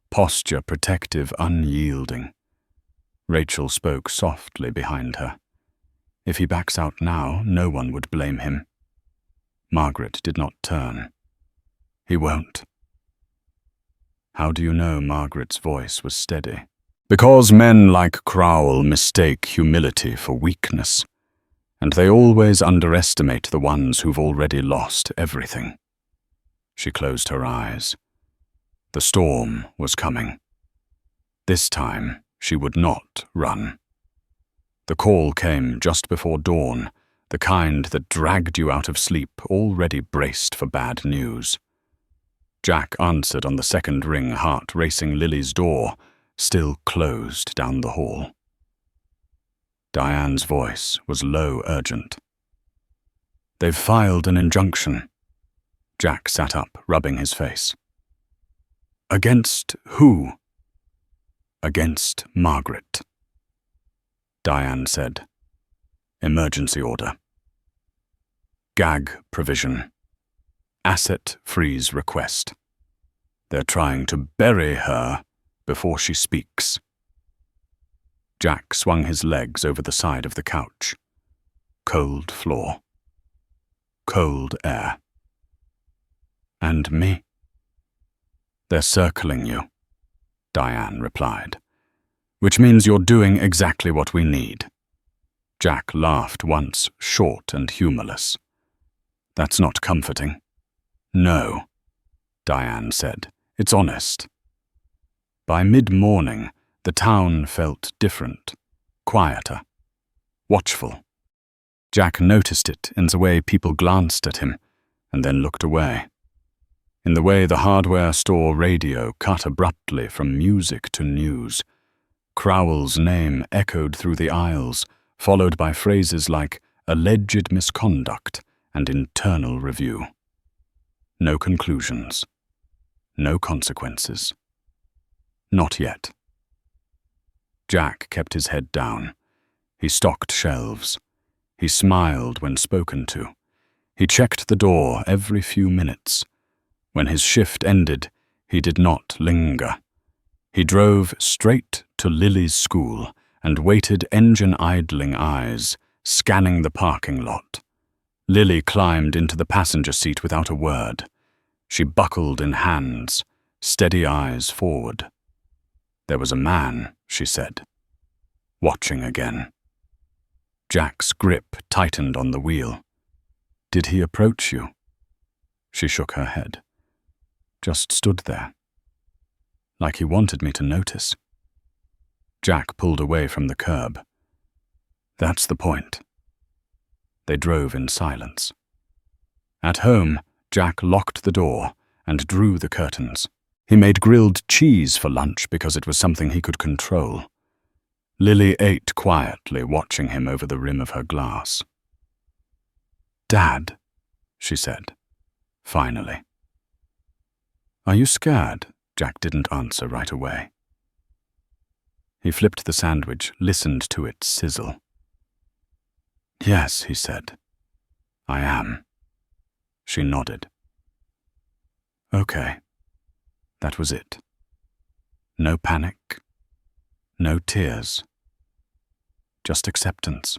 posture protective, unyielding. Rachel spoke softly behind her. If he backs out now, no one would blame him. Margaret did not turn. "He won't." "How do you know?" Margaret's voice was steady. "Because men like Crowell mistake humility for weakness, and they always underestimate the ones who've already lost everything." She closed her eyes. The storm was coming. This time, she would not run. The call came just before dawn, the kind that dragged you out of sleep, already braced for bad news. Jack answered on the second ring, heart racing. Lily's door still closed down the hall. Diane's voice was low, urgent. "They've filed an injunction." Jack sat up, rubbing his face. "Against who?" "Against Margaret." Diane said, "Emergency order. Gag provision. Asset freeze request. They're trying to bury her before she speaks." Jack swung his legs over the side of the couch. Cold floor. Cold air. "And me?" "They're circling you," Diane replied. "Which means you're doing exactly what we need." Jack laughed once, short and humorless. "That's not comforting." "No," Diane said. "It's honest." By mid-morning, the town felt different, quieter, watchful. Jack noticed it in the way people glanced at him and then looked away, in the way the hardware store radio cut abruptly from music to news. Crowell's name echoed through the aisles, followed by phrases like alleged misconduct and internal review. No conclusions. No consequences. Not yet. Jack kept his head down. He stocked shelves. He smiled when spoken to. He checked the door every few minutes. When his shift ended, he did not linger. He drove straight to Lily's school and waited, engine-idling eyes, scanning the parking lot. Lily climbed into the passenger seat without a word. She buckled in hands, steady eyes forward. "There was a man," she said, watching again. Jack's grip tightened on the wheel. "Did he approach you?" She shook her head. "Just stood there. Like he wanted me to notice." Jack pulled away from the curb. "That's the point." They drove in silence. At home, Jack locked the door and drew the curtains. He made grilled cheese for lunch because it was something he could control. Lily ate quietly, watching him over the rim of her glass. "Dad," she said, finally. "Are you scared?" Jack didn't answer right away. He flipped the sandwich, listened to it sizzle. "Yes," he said. "I am." She nodded. Okay. That was it. No panic. No tears. Just acceptance.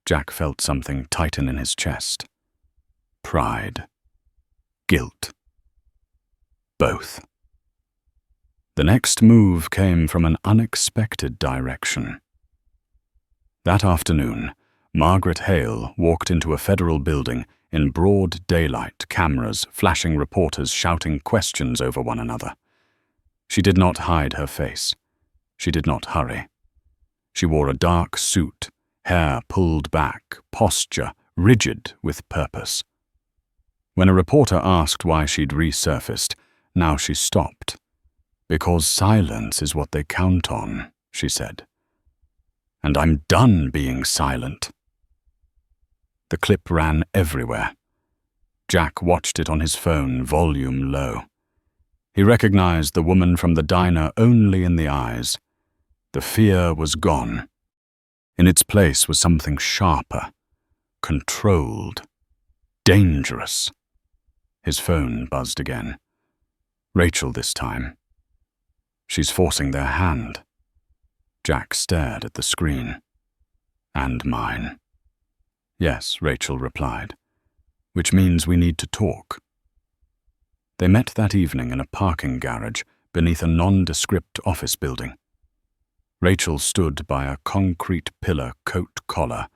Jack felt something tighten in his chest. Pride. Guilt. Both. The next move came from an unexpected direction. That afternoon, Margaret Hale walked into a federal building in broad daylight, cameras flashing, reporters shouting questions over one another. She did not hide her face. She did not hurry. She wore a dark suit, hair pulled back, posture rigid with purpose. When a reporter asked why she'd resurfaced, now she stopped. "Because silence is what they count on," she said. "And I'm done being silent." The clip ran everywhere. Jack watched it on his phone, volume low. He recognized the woman from the diner only in the eyes. The fear was gone. In its place was something sharper, controlled, dangerous. His phone buzzed again. Rachel this time. "She's forcing their hand." Jack stared at the screen. "And mine." "Yes," Rachel replied. "Which means we need to talk." They met that evening in a parking garage beneath a nondescript office building. Rachel stood by a concrete pillar coat collar,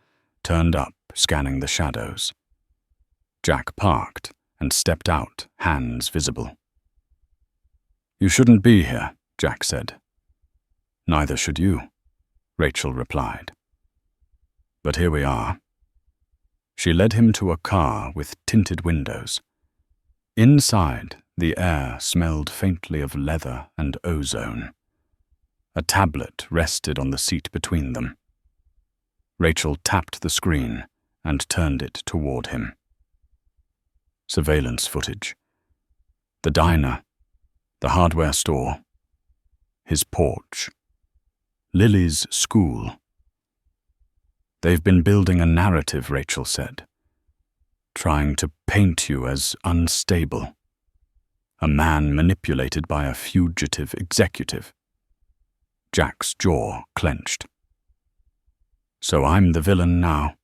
turned up, scanning the shadows. Jack parked and stepped out, hands visible. "You shouldn't be here," Jack said. "Neither should you," Rachel replied. "But here we are." She led him to a car with tinted windows. Inside, the air smelled faintly of leather and ozone. A tablet rested on the seat between them. Rachel tapped the screen and turned it toward him. Surveillance footage. The diner, the hardware store, his porch, Lily's school. "They've been building a narrative," Rachel said, "trying to paint you as unstable, a man manipulated by a fugitive executive." Jack's jaw clenched. "So I'm the villain now?"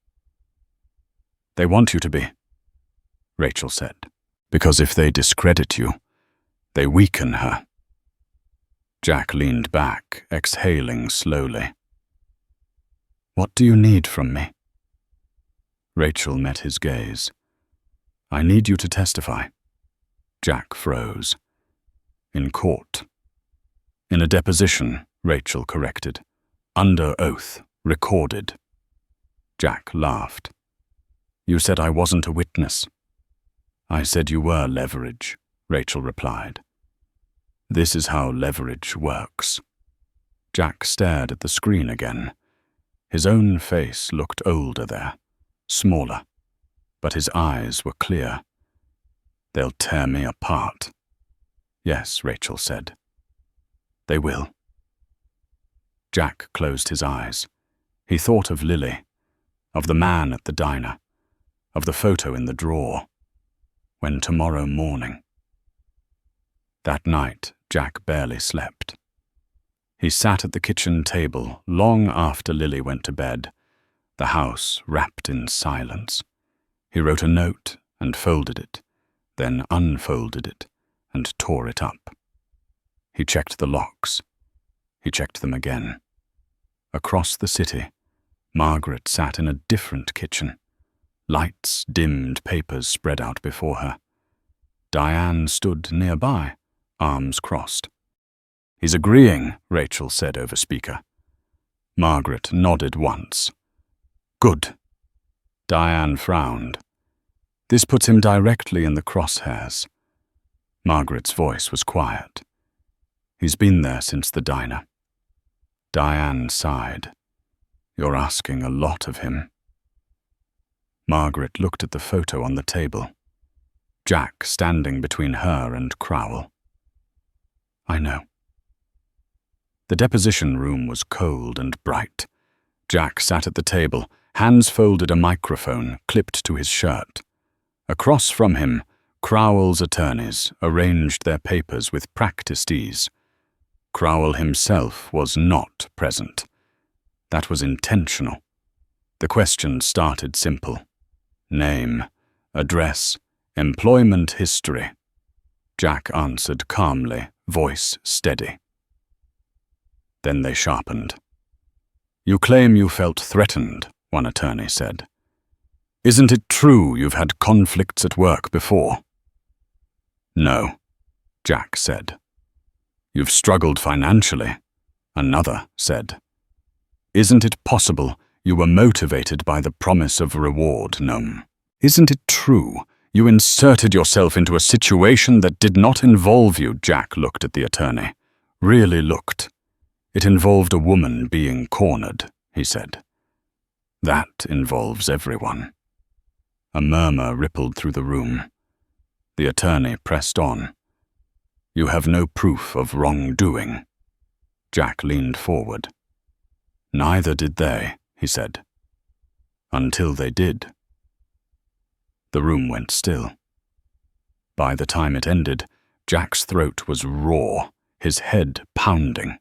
"They want you to be," Rachel said, "because if they discredit you, they weaken her." Jack leaned back, exhaling slowly. "What do you need from me?" Rachel met his gaze. "I need you to testify." Jack froze. "In court." "In a deposition," Rachel corrected. "Under oath, recorded." Jack laughed. "You said I wasn't a witness." "I said you were leverage," Rachel replied. "This is how leverage works." Jack stared at the screen again. His own face looked older there, smaller, but his eyes were clear. "They'll tear me apart." "Yes," Rachel said. "They will." Jack closed his eyes. He thought of Lily, of the man at the diner, of the photo in the drawer. When tomorrow morning. That night, Jack barely slept. He sat at the kitchen table long after Lily went to bed, the house wrapped in silence. He wrote a note and folded it, then unfolded it and tore it up. He checked the locks. He checked them again. Across the city, Margaret sat in a different kitchen. Lights dimmed, papers spread out before her. Diane stood nearby, arms crossed. "He's agreeing," Rachel said over speaker. Margaret nodded once. "Good." Diane frowned. "This puts him directly in the crosshairs." Margaret's voice was quiet. "He's been there since the diner." Diane sighed. "You're asking a lot of him." Margaret looked at the photo on the table. Jack standing between her and Crowell. "I know." The deposition room was cold and bright. Jack sat at the table, hands folded, a microphone clipped to his shirt. Across from him, Crowell's attorneys arranged their papers with practiced ease. Crowell himself was not present. That was intentional. The questions started simple. Name, address, employment history. Jack answered calmly, voice steady. Then they sharpened. "You claim you felt threatened," one attorney said. "Isn't it true you've had conflicts at work before?" "No," Jack said. "You've struggled financially," another said. "Isn't it possible you were motivated by the promise of reward, Num? Isn't it true You inserted yourself into a situation that did not involve you. Jack looked at the attorney. Really looked. It involved a woman being cornered, he said. That involves everyone. A murmur rippled through the room. The attorney pressed on. You have no proof of wrongdoing. Jack leaned forward. Neither did they, he said. Until they did. The room went still. By the time it ended, Jack's throat was raw, his head pounding.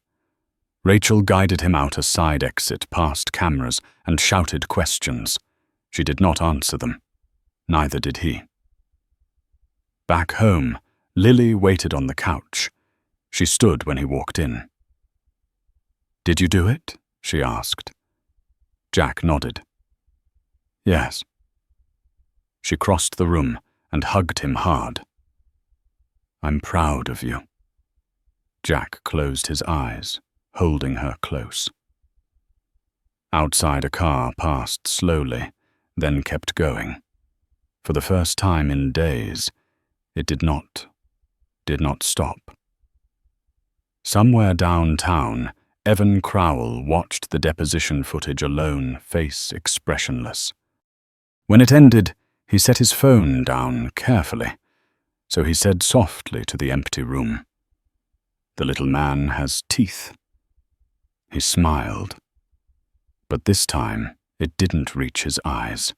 Rachel guided him out a side exit past cameras and shouted questions. She did not answer them. Neither did he. Back home, Lily waited on the couch. She stood when he walked in. Did you do it? She asked. Jack nodded. Yes. She crossed the room and hugged him hard. I'm proud of you. Jack closed his eyes, holding her close. Outside, a car passed slowly, then kept going. For the first time in days, it did not stop. Somewhere downtown, Evan Crowell watched the deposition footage alone, face expressionless. When it ended, he set his phone down carefully, so he said softly to the empty room, "The little man has teeth." He smiled, but this time it didn't reach his eyes.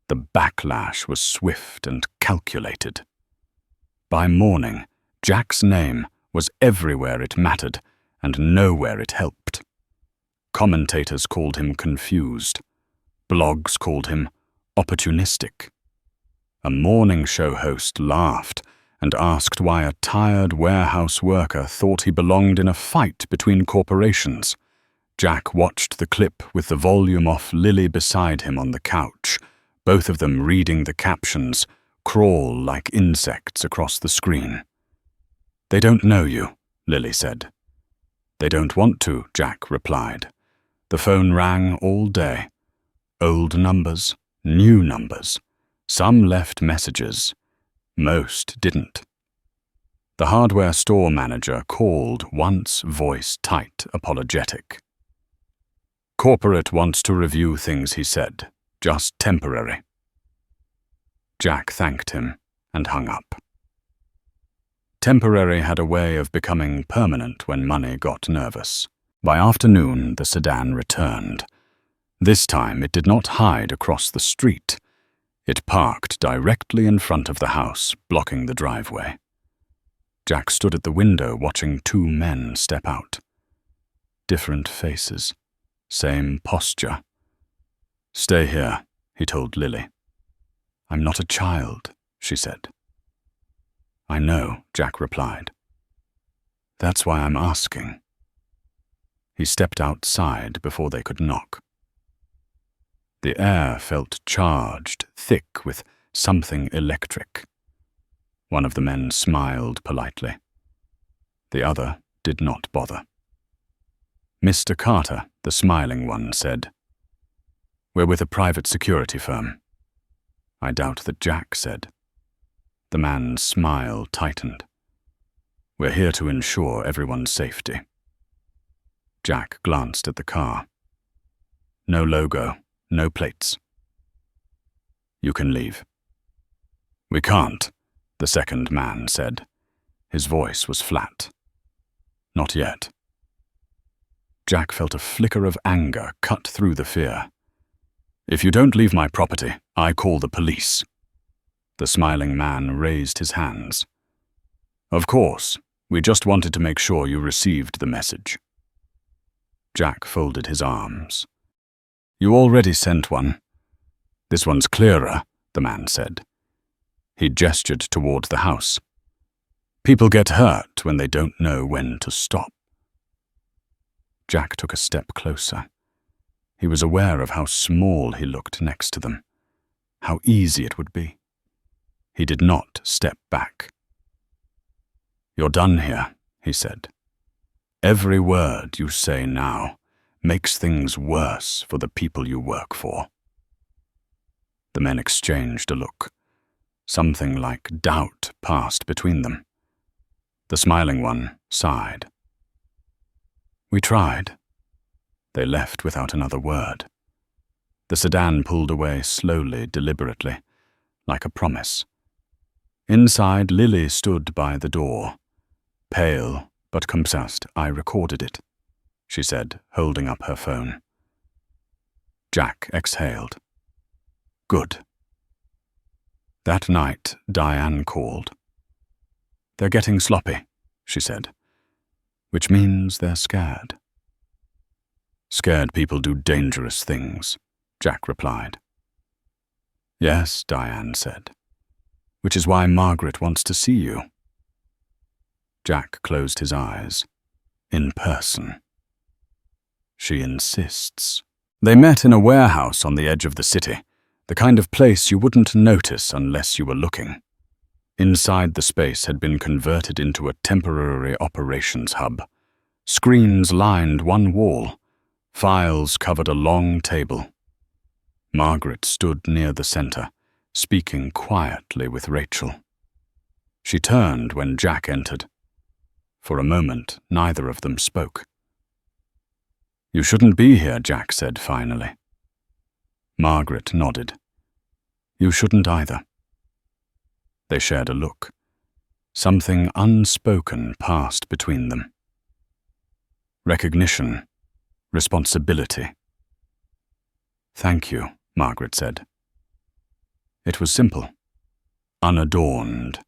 The backlash was swift and calculated. By morning, Jack's name was everywhere it mattered and nowhere it helped. Commentators called him confused. Blogs called him opportunistic. A morning show host laughed and asked why a tired warehouse worker thought he belonged in a fight between corporations. Jack watched the clip with the volume off, Lily beside him on the couch, both of them reading the captions, crawl like insects across the screen. They don't know you, Lily said. They don't want to, Jack replied. The phone rang all day. Old numbers, new numbers. Some left messages. Most didn't. The hardware store manager called once, voice tight, apologetic. Corporate wants to review things, he said. Just temporary. Jack thanked him and hung up. Temporary had a way of becoming permanent when money got nervous. By afternoon, the sedan returned. This time, it did not hide across the street. It parked directly in front of the house, blocking the driveway. Jack stood at the window watching two men step out. Different faces, same posture. Stay here, he told Lily. I'm not a child, she said. I know, Jack replied. That's why I'm asking. He stepped outside before they could knock. The air felt charged, thick with something electric. One of the men smiled politely. The other did not bother. Mr. Carter, the smiling one, said, We're with a private security firm. I doubt that Jack said. The man's smile tightened. We're here to ensure everyone's safety. Jack glanced at the car. No logo, no plates. You can leave. We can't, the second man said. His voice was flat. Not yet. Jack felt a flicker of anger cut through the fear. If you don't leave my property, I call the police. The smiling man raised his hands. Of course, we just wanted to make sure you received the message. Jack folded his arms. You already sent one. This one's clearer, the man said. He gestured toward the house. People get hurt when they don't know when to stop. Jack took a step closer. He was aware of how small he looked next to them, how easy it would be. He did not step back. You're done here, he said. Every word you say now makes things worse for the people you work for. The men exchanged a look. Something like doubt passed between them. The smiling one sighed. We tried. They left without another word. The sedan pulled away slowly, deliberately, like a promise. Inside, Lily stood by the door. Pale, but composed. I recorded it, she said, holding up her phone. Jack exhaled. Good. That night, Diane called. They're getting sloppy, she said, which means they're scared. Scared people do dangerous things, Jack replied. Yes, Diane said, which is why Margaret wants to see you. Jack closed his eyes. In person. She insists. They met in a warehouse on the edge of the city, the kind of place you wouldn't notice unless you were looking. Inside, the space had been converted into a temporary operations hub. Screens lined one wall. Files covered a long table. Margaret stood near the center, speaking quietly with Rachel. She turned when Jack entered. For a moment, neither of them spoke. You shouldn't be here, Jack said finally. Margaret nodded. You shouldn't either. They shared a look. Something unspoken passed between them. Recognition, responsibility. Thank you, Margaret said. It was simple. Unadorned,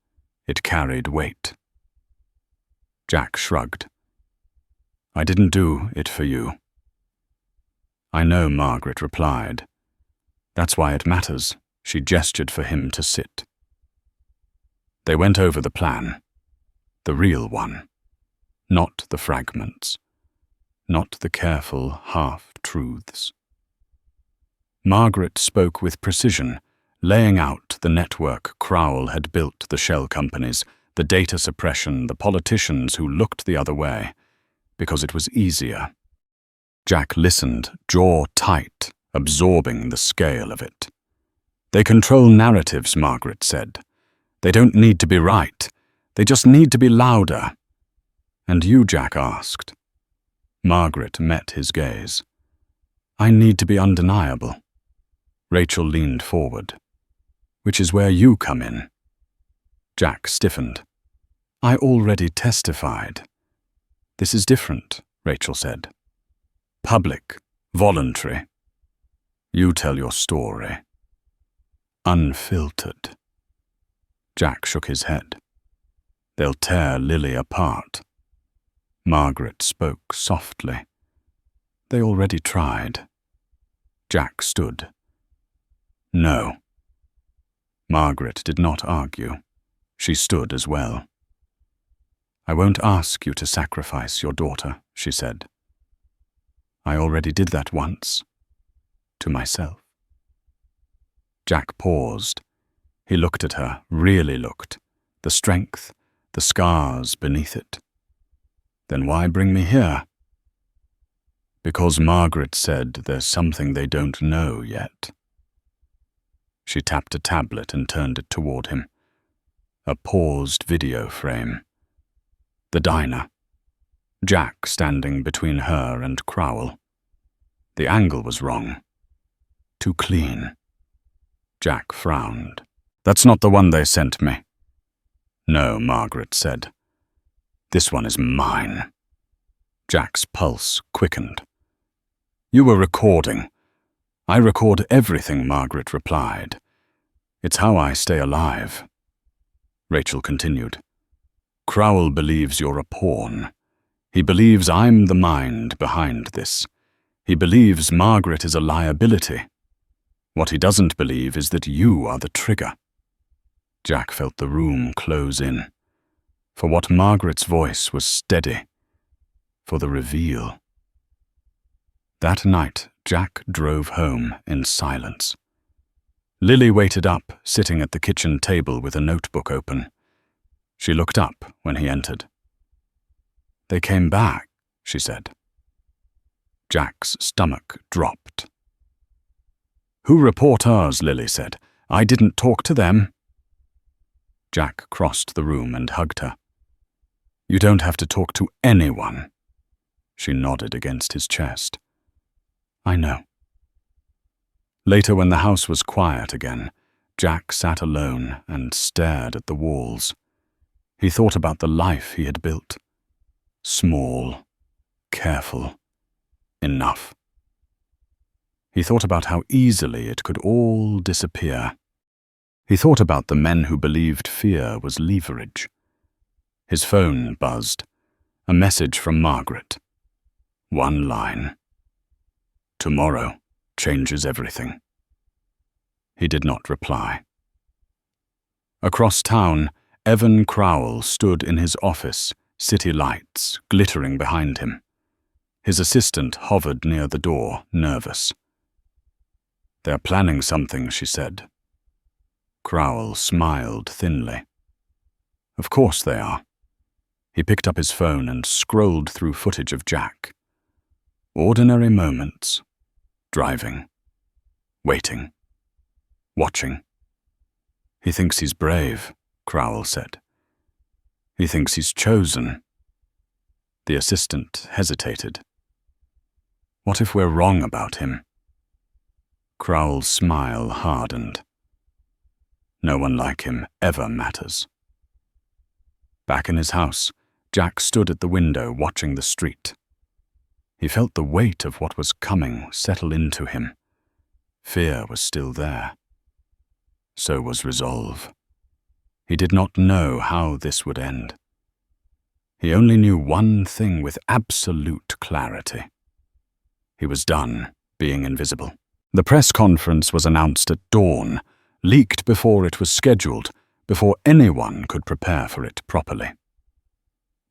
it carried weight. Jack shrugged. I didn't do it for you. I know, Margaret replied. That's why it matters. She gestured for him to sit. They went over the plan. The real one. Not the fragments. Not the careful half-truths. Margaret spoke with precision, laying out the network Crowell had built, the shell companies, the data suppression, the politicians who looked the other way, because it was easier. Jack listened, jaw tight, absorbing the scale of it. They control narratives, Margaret said. They don't need to be right. They just need to be louder. And you, Jack asked. Margaret met his gaze. I need to be undeniable. Rachel leaned forward. Which is where you come in. Jack stiffened. I already testified. This is different, Rachel said. Public, voluntary. You tell your story. Unfiltered. Jack shook his head. They'll tear Lily apart. Margaret spoke softly. They already tried. Jack stood. No. Margaret did not argue. She stood as well. I won't ask you to sacrifice your daughter, she said. I already did that once. To myself. Jack paused. He looked at her, really looked. The strength, the scars beneath it. Then why bring me here? Because Margaret said there's something they don't know yet. She tapped a tablet and turned it toward him. A paused video frame. The diner. Jack standing between her and Crowell. The angle was wrong. Too clean. Jack frowned. That's not the one they sent me. No, Margaret said. This one is mine. Jack's pulse quickened. You were recording. I record everything, Margaret replied. It's how I stay alive. Rachel continued. Crowell believes you're a pawn. He believes I'm the mind behind this. He believes Margaret is a liability. What he doesn't believe is that you are the trigger. Jack felt the room close in. For what Margaret's voice was steady. For the reveal. That night, Jack drove home in silence. Lily waited up, sitting at the kitchen table with a notebook open. She looked up when he entered. They came back, she said. Jack's stomach dropped. Who reporters, Lily said. I didn't talk to them. Jack crossed the room and hugged her. "You don't have to talk to anyone." She nodded against his chest. "I know." Later, when the house was quiet again, Jack sat alone and stared at the walls. He thought about the life he had built. Small, careful, enough. He thought about how easily it could all disappear. He thought about the men who believed fear was leverage. His phone buzzed. A message from Margaret. One line. "Tomorrow changes everything." He did not reply. Across town, Evan Crowell stood in his office, city lights glittering behind him. His assistant hovered near the door, nervous. "They're planning something," she said. Crowell smiled thinly. "Of course they are." He picked up his phone and scrolled through footage of Jack. Ordinary moments. Driving. Waiting. Watching. "He thinks he's brave," Crowell said. "He thinks he's chosen." The assistant hesitated. "What if we're wrong about him?" Crowell's smile hardened. "No one like him ever matters." Back in his house, Jack stood at the window watching the street. He felt the weight of what was coming settle into him. Fear was still there. So was resolve. He did not know how this would end. He only knew one thing with absolute clarity. He was done being invisible. The press conference was announced at dawn, leaked before it was scheduled, before anyone could prepare for it properly.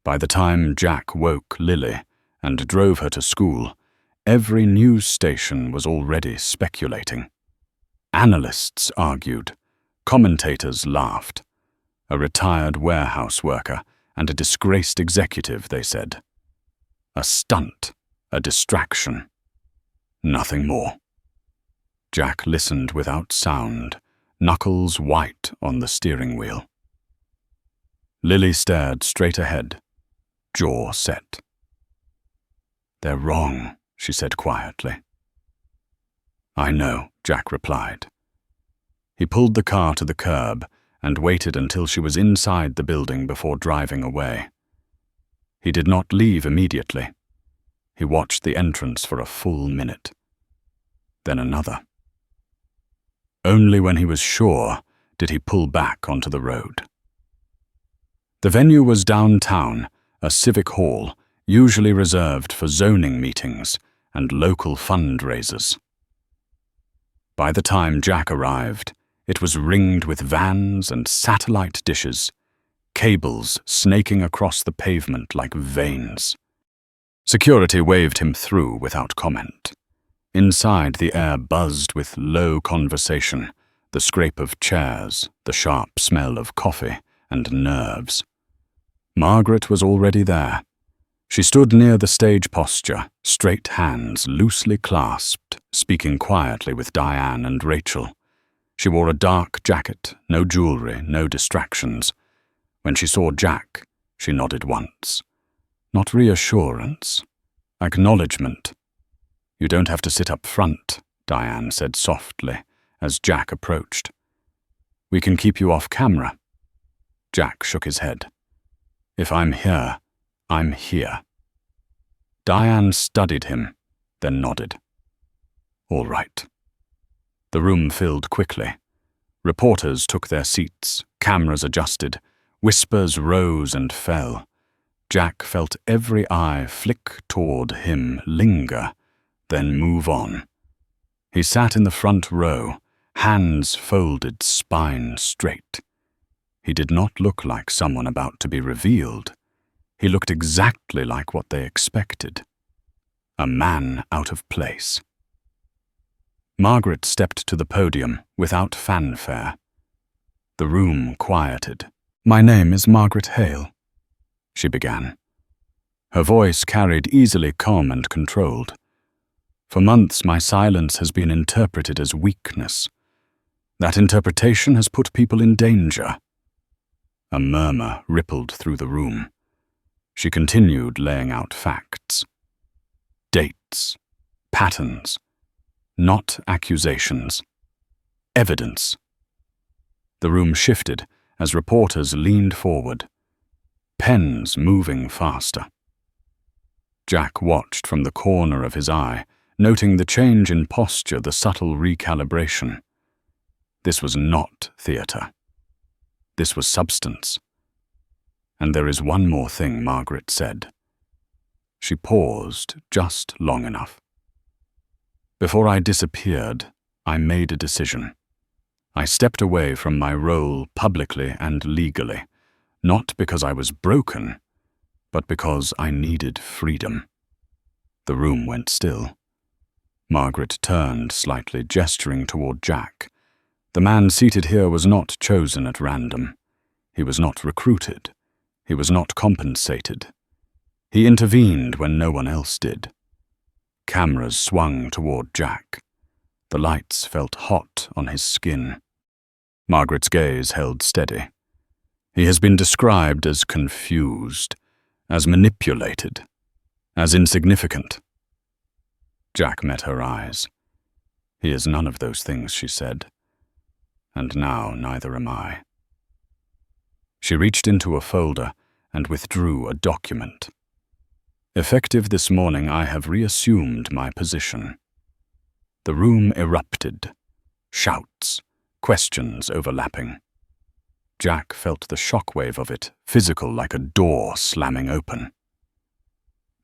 By the time Jack woke Lily and drove her to school, every news station was already speculating. Analysts argued, commentators laughed. A retired warehouse worker and a disgraced executive, they said. A stunt, a distraction. Nothing more. Jack listened without sound, knuckles white on the steering wheel. Lily stared straight ahead, jaw set. "They're wrong," she said quietly. "I know," Jack replied. He pulled the car to the curb and waited until she was inside the building before driving away. He did not leave immediately. He watched the entrance for a full minute. Then another. Only when he was sure did he pull back onto the road. The venue was downtown, a civic hall, usually reserved for zoning meetings and local fundraisers. By the time Jack arrived, it was ringed with vans and satellite dishes, cables snaking across the pavement like veins. Security waved him through without comment. Inside, the air buzzed with low conversation, the scrape of chairs, the sharp smell of coffee, and nerves. Margaret was already there. She stood near the stage posture, straight hands loosely clasped, speaking quietly with Diane and Rachel. She wore a dark jacket, no jewelry, no distractions. When she saw Jack, she nodded once. Not reassurance, acknowledgement. "You don't have to sit up front," Diane said softly as Jack approached. "We can keep you off camera." Jack shook his head. "If I'm here, I'm here." Diane studied him, then nodded. "All right." The room filled quickly. Reporters took their seats, cameras adjusted, whispers rose and fell. Jack felt every eye flick toward him, linger, then move on. He sat in the front row, hands folded, spine straight. He did not look like someone about to be revealed. He looked exactly like what they expected. A man out of place. Margaret stepped to the podium without fanfare. The room quieted. "My name is Margaret Hale," she began. Her voice carried easily calm and controlled. "For months, my silence has been interpreted as weakness. That interpretation has put people in danger." A murmur rippled through the room. She continued laying out facts. Dates, patterns, not accusations. Evidence. The room shifted as reporters leaned forward, pens moving faster. Jack watched from the corner of his eye, noting the change in posture, the subtle recalibration. This was not theatre. This was substance. And there is one more thing, Margaret said. She paused just long enough. Before I disappeared, I made a decision. I stepped away from my role publicly and legally, not because I was broken, but because I needed freedom. The room went still. Margaret turned slightly, gesturing toward Jack. The man seated here was not chosen at random. He was not recruited. He was not compensated. He intervened when no one else did. Cameras swung toward Jack. The lights felt hot on his skin. Margaret's gaze held steady. He has been described as confused, as manipulated, as insignificant. Jack met her eyes. He is none of those things, she said. And now neither am I. She reached into a folder and withdrew a document. Effective this morning, I have reassumed my position. The room erupted. Shouts, questions overlapping. Jack felt the shockwave of it, physical, like a door slamming open.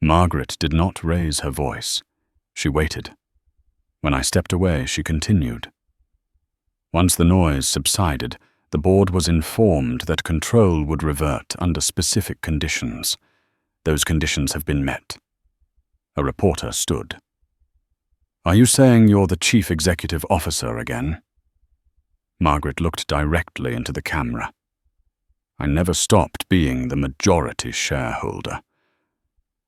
Margaret did not raise her voice. She waited. When I stepped away, she continued. Once the noise subsided, the board was informed that control would revert under specific conditions. Those conditions have been met. A reporter stood. Are you saying you're the chief executive officer again? Margaret looked directly into the camera. I never stopped being the majority shareholder.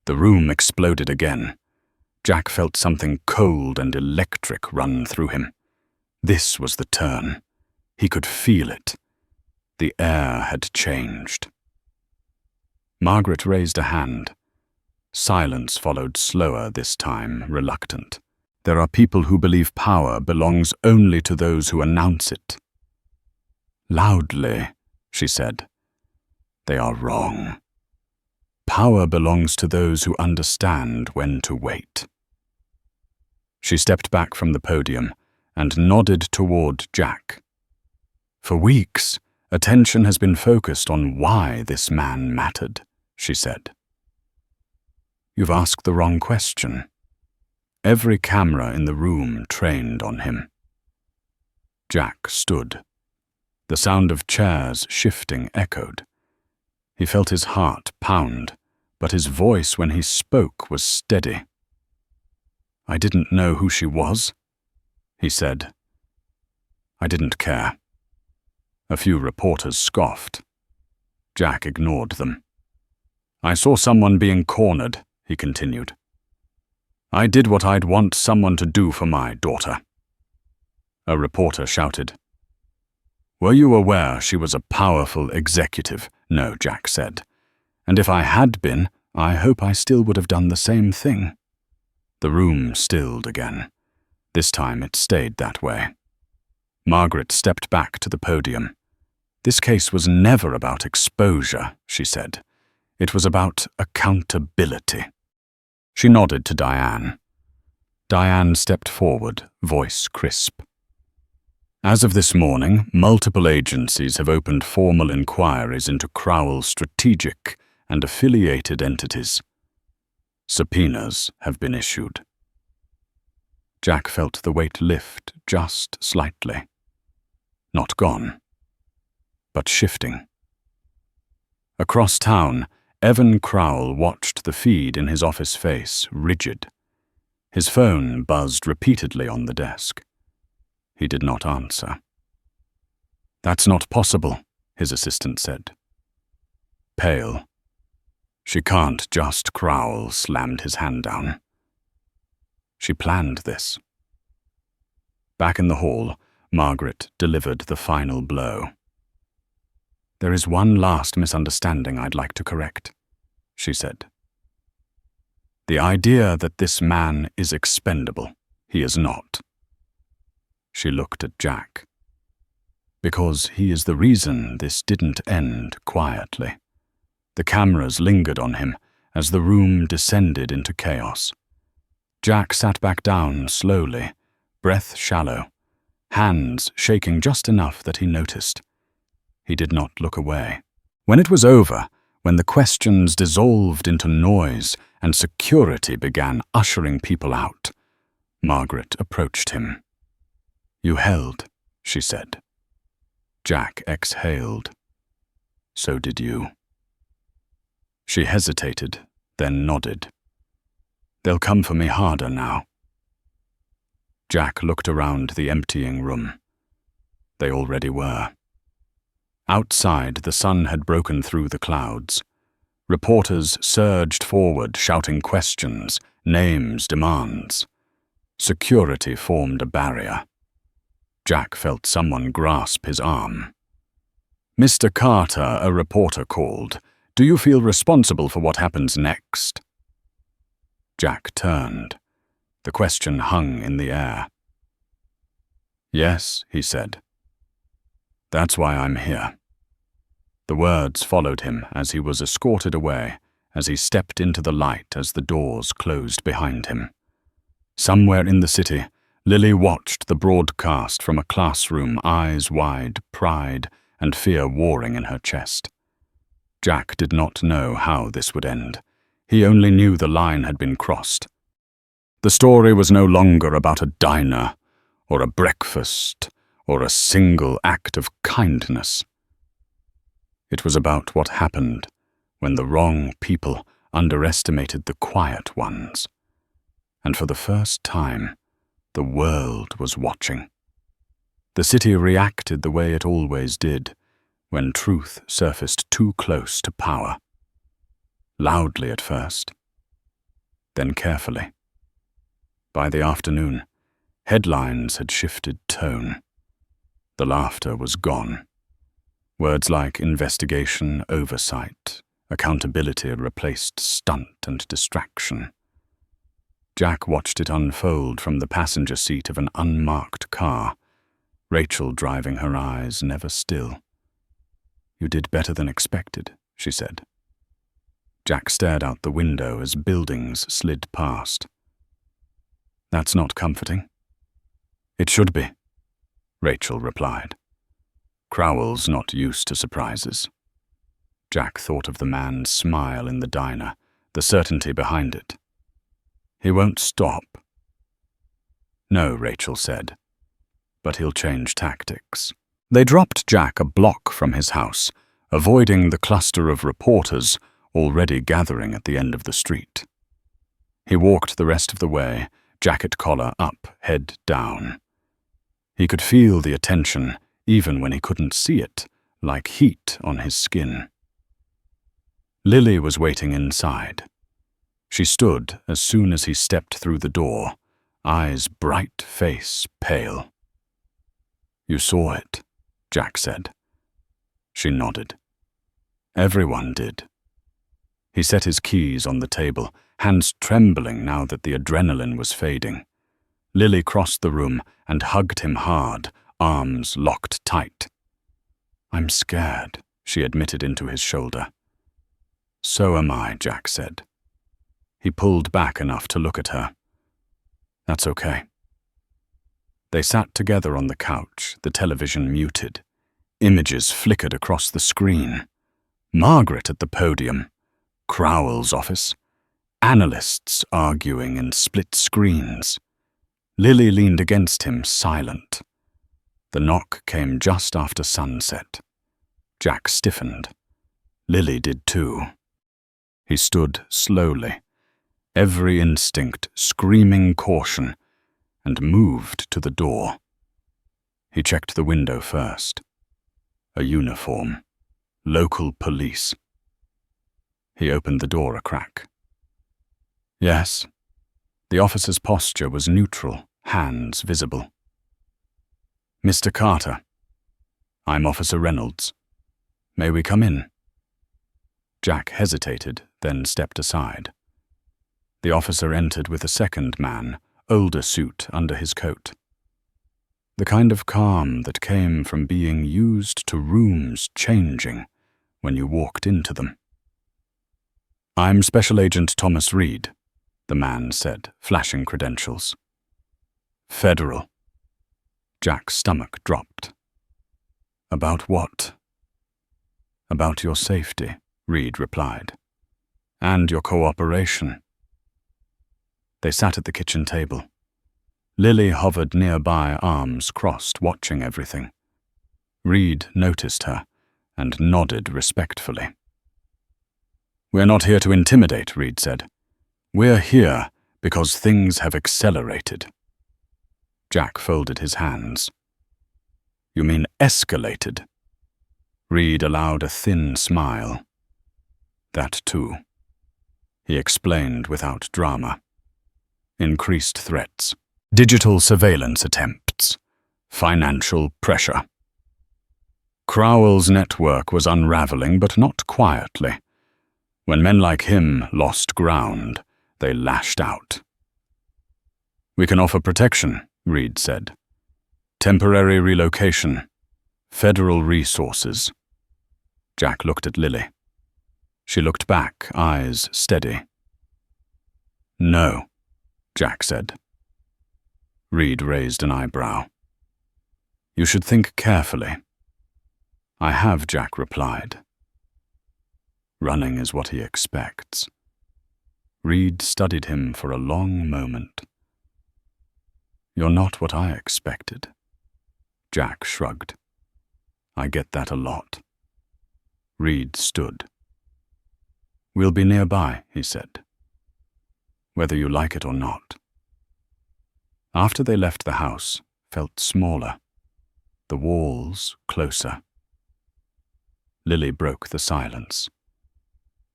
The room exploded again. Jack felt something cold and electric run through him. This was the turn. He could feel it. The air had changed. Margaret raised a hand. Silence followed, slower this time, reluctant. There are people who believe power belongs only to those who announce it. Loudly, she said. They are wrong. Power belongs to those who understand when to wait. She stepped back from the podium and nodded toward Jack. For weeks, attention has been focused on why this man mattered, she said. You've asked the wrong question. Every camera in the room trained on him. Jack stood. The sound of chairs shifting echoed. He felt his heart pound, but his voice when he spoke was steady. I didn't know who she was, he said. I didn't care. A few reporters scoffed. Jack ignored them. I saw someone being cornered, he continued. I did what I'd want someone to do for my daughter. A reporter shouted. Were you aware she was a powerful executive? No, Jack said. And if I had been, I hope I still would have done the same thing. The room stilled again. This time it stayed that way. Margaret stepped back to the podium. This case was never about exposure, she said. It was about accountability. She nodded to Diane. Diane stepped forward, voice crisp. As of this morning, multiple agencies have opened formal inquiries into Crowell's strategic and affiliated entities. Subpoenas have been issued. Jack felt the weight lift just slightly. Not gone, but shifting. Across town, Evan Crowell watched the feed in his office face, rigid. His phone buzzed repeatedly on the desk. He did not answer. That's not possible, his assistant said. Pale. She can't just. Crowell slammed his hand down. She planned this. Back in the hall, Margaret delivered the final blow. "There is one last misunderstanding I'd like to correct," she said. "The idea that this man is expendable. He is not." She looked at Jack. "Because he is the reason this didn't end quietly." The cameras lingered on him as the room descended into chaos. Jack sat back down slowly, breath shallow, hands shaking just enough that he noticed. He did not look away. When it was over, when the questions dissolved into noise and security began ushering people out, Margaret approached him. "You held," she said. Jack exhaled. "So did you." She hesitated, then nodded. "They'll come for me harder now." Jack looked around the emptying room. They already were. Outside, the sun had broken through the clouds. Reporters surged forward, shouting questions, names, demands. Security formed a barrier. Jack felt someone grasp his arm. "Mr. Carter," a reporter called, "do you feel responsible for what happens next?" Jack turned. The question hung in the air. "Yes," he said. "That's why I'm here." The words followed him as he was escorted away, as he stepped into the light as the doors closed behind him. Somewhere in the city, Lily watched the broadcast from a classroom, eyes wide, pride and fear warring in her chest. Jack did not know how this would end. He only knew the line had been crossed. The story was no longer about a diner, or a breakfast, or a single act of kindness. It was about what happened when the wrong people underestimated the quiet ones. And for the first time, the world was watching. The city reacted the way it always did when truth surfaced too close to power. Loudly at first, then carefully. By the afternoon, headlines had shifted tone. The laughter was gone. Words like investigation, oversight, accountability replaced stunt and distraction. Jack watched it unfold from the passenger seat of an unmarked car, Rachel driving her eyes never still. "You did better than expected," she said. Jack stared out the window as buildings slid past. "That's not comforting." "It should be," Rachel replied. Crowell's not used to surprises. Jack thought of the man's smile in the diner, the certainty behind it. "He won't stop." "No," Rachel said, "but he'll change tactics." They dropped Jack a block from his house, avoiding the cluster of reporters already gathering at the end of the street. He walked the rest of the way, jacket collar up, head down. He could feel the attention, even when he couldn't see it, like heat on his skin. Lily was waiting inside. She stood as soon as he stepped through the door, eyes bright, face pale. "You saw it," Jack said. She nodded. Everyone did. He set his keys on the table, hands trembling now that the adrenaline was fading. Lily crossed the room and hugged him hard, arms locked tight. "I'm scared," she admitted into his shoulder. "So am I," Jack said. He pulled back enough to look at her. "That's okay." They sat together on the couch, the television muted. Images flickered across the screen. Margaret at the podium, Crowell's office, analysts arguing in split screens. Lily leaned against him, silent. The knock came just after sunset. Jack stiffened. Lily did too. He stood slowly, every instinct screaming caution, and moved to the door. He checked the window first. A uniform. Local police. He opened the door a crack. Yes. The officer's posture was neutral, hands visible. "Mr. Carter. I'm Officer Reynolds. "May we come in?" Jack hesitated, then stepped aside. The officer entered with a second man, older suit under his coat. The kind of calm that came from being used to rooms changing when you walked into them. "I'm Special Agent Thomas Reed," the man said, flashing credentials. "Federal." Jack's stomach dropped. "About what?" "About your safety," Reed replied. "And your cooperation." They sat at the kitchen table. Lily hovered nearby, arms crossed, watching everything. Reed noticed her and nodded respectfully. "We're not here to intimidate," Reed said. "We're here because things have accelerated." Jack folded his hands. "You mean escalated?" Reed allowed a thin smile. "That too," he explained without drama. "Increased threats, digital surveillance attempts, financial pressure." Crowell's network was unraveling, but not quietly. When men like him lost ground, they lashed out. "We can offer protection," Reed said. "Temporary relocation, federal resources." Jack looked at Lily. She looked back, eyes steady. "No," Jack said. Reed raised an eyebrow. "You should think carefully." "I have," Jack replied. Running is what he expects. Reed studied him for a long moment. "You're not what I expected." Jack shrugged. "I get that a lot." Reed stood. "We'll be nearby," he said. "Whether you like it or not." After they left, the house felt smaller, the walls closer. Lily broke the silence.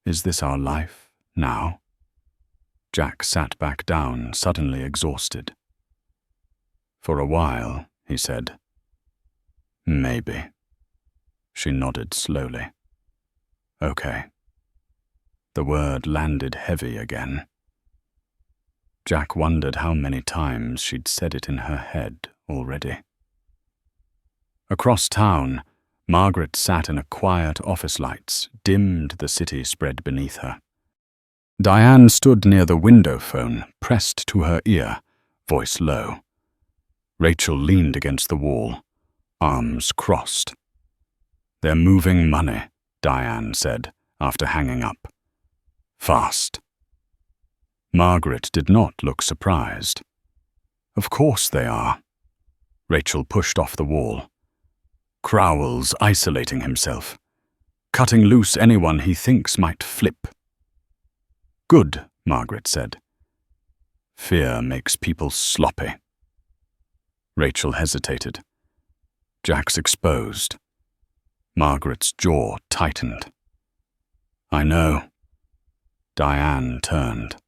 "Is this our life now?" Jack sat back down, suddenly exhausted. "For a while," he said. "Maybe." She nodded slowly. "Okay." The word landed heavy again. Jack wondered how many times she'd said it in her head already. Across town, Margaret sat in a quiet office. Lights dimmed, the city spread beneath her. Diane stood near the window phone, pressed to her ear, voice low. Rachel leaned against the wall, arms crossed. "They're moving money," Diane said, after hanging up. "Fast." Margaret did not look surprised. "Of course they are." Rachel pushed off the wall. "Crowell's isolating himself, cutting loose anyone he thinks might flip." "Good," Margaret said. "Fear makes people sloppy." Rachel hesitated. Jack's exposed. Margaret's jaw tightened. "I know." Diane turned.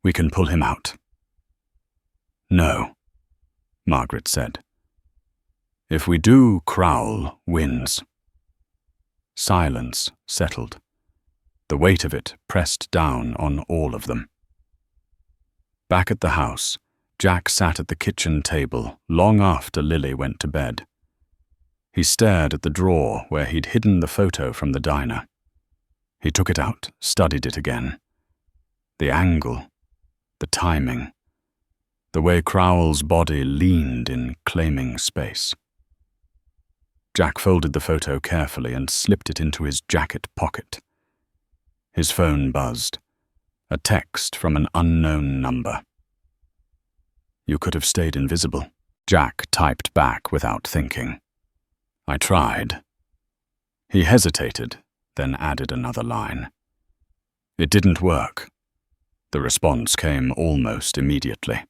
"We can pull him out." "No," Margaret said. "If we do, Crowell wins." Silence settled. The weight of it pressed down on all of them. Back at the house, Jack sat at the kitchen table long after Lily went to bed. He stared at the drawer where he'd hidden the photo from the diner. He took it out, studied it again. The angle, the timing, the way Crowell's body leaned in claiming space. Jack folded the photo carefully and slipped it into his jacket pocket. His phone buzzed. A text from an unknown number. "You could have stayed invisible," Jack typed back without thinking. "I tried." He hesitated, then added another line. "It didn't work." The response came almost immediately.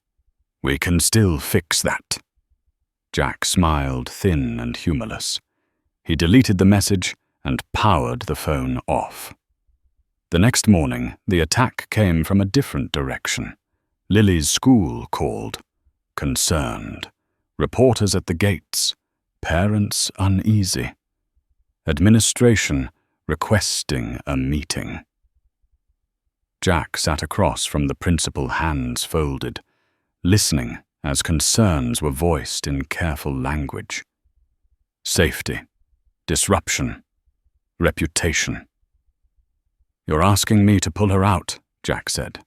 "We can still fix that." Jack smiled, thin and humorless. He deleted the message and powered the phone off. The next morning, the attack came from a different direction. Lily's school called. Concerned. Reporters at the gates. Parents uneasy. Administration requesting a meeting. Jack sat across from the principal, hands folded, listening as concerns were voiced in careful language. Safety, disruption, reputation. "You're asking me to pull her out," Jack said.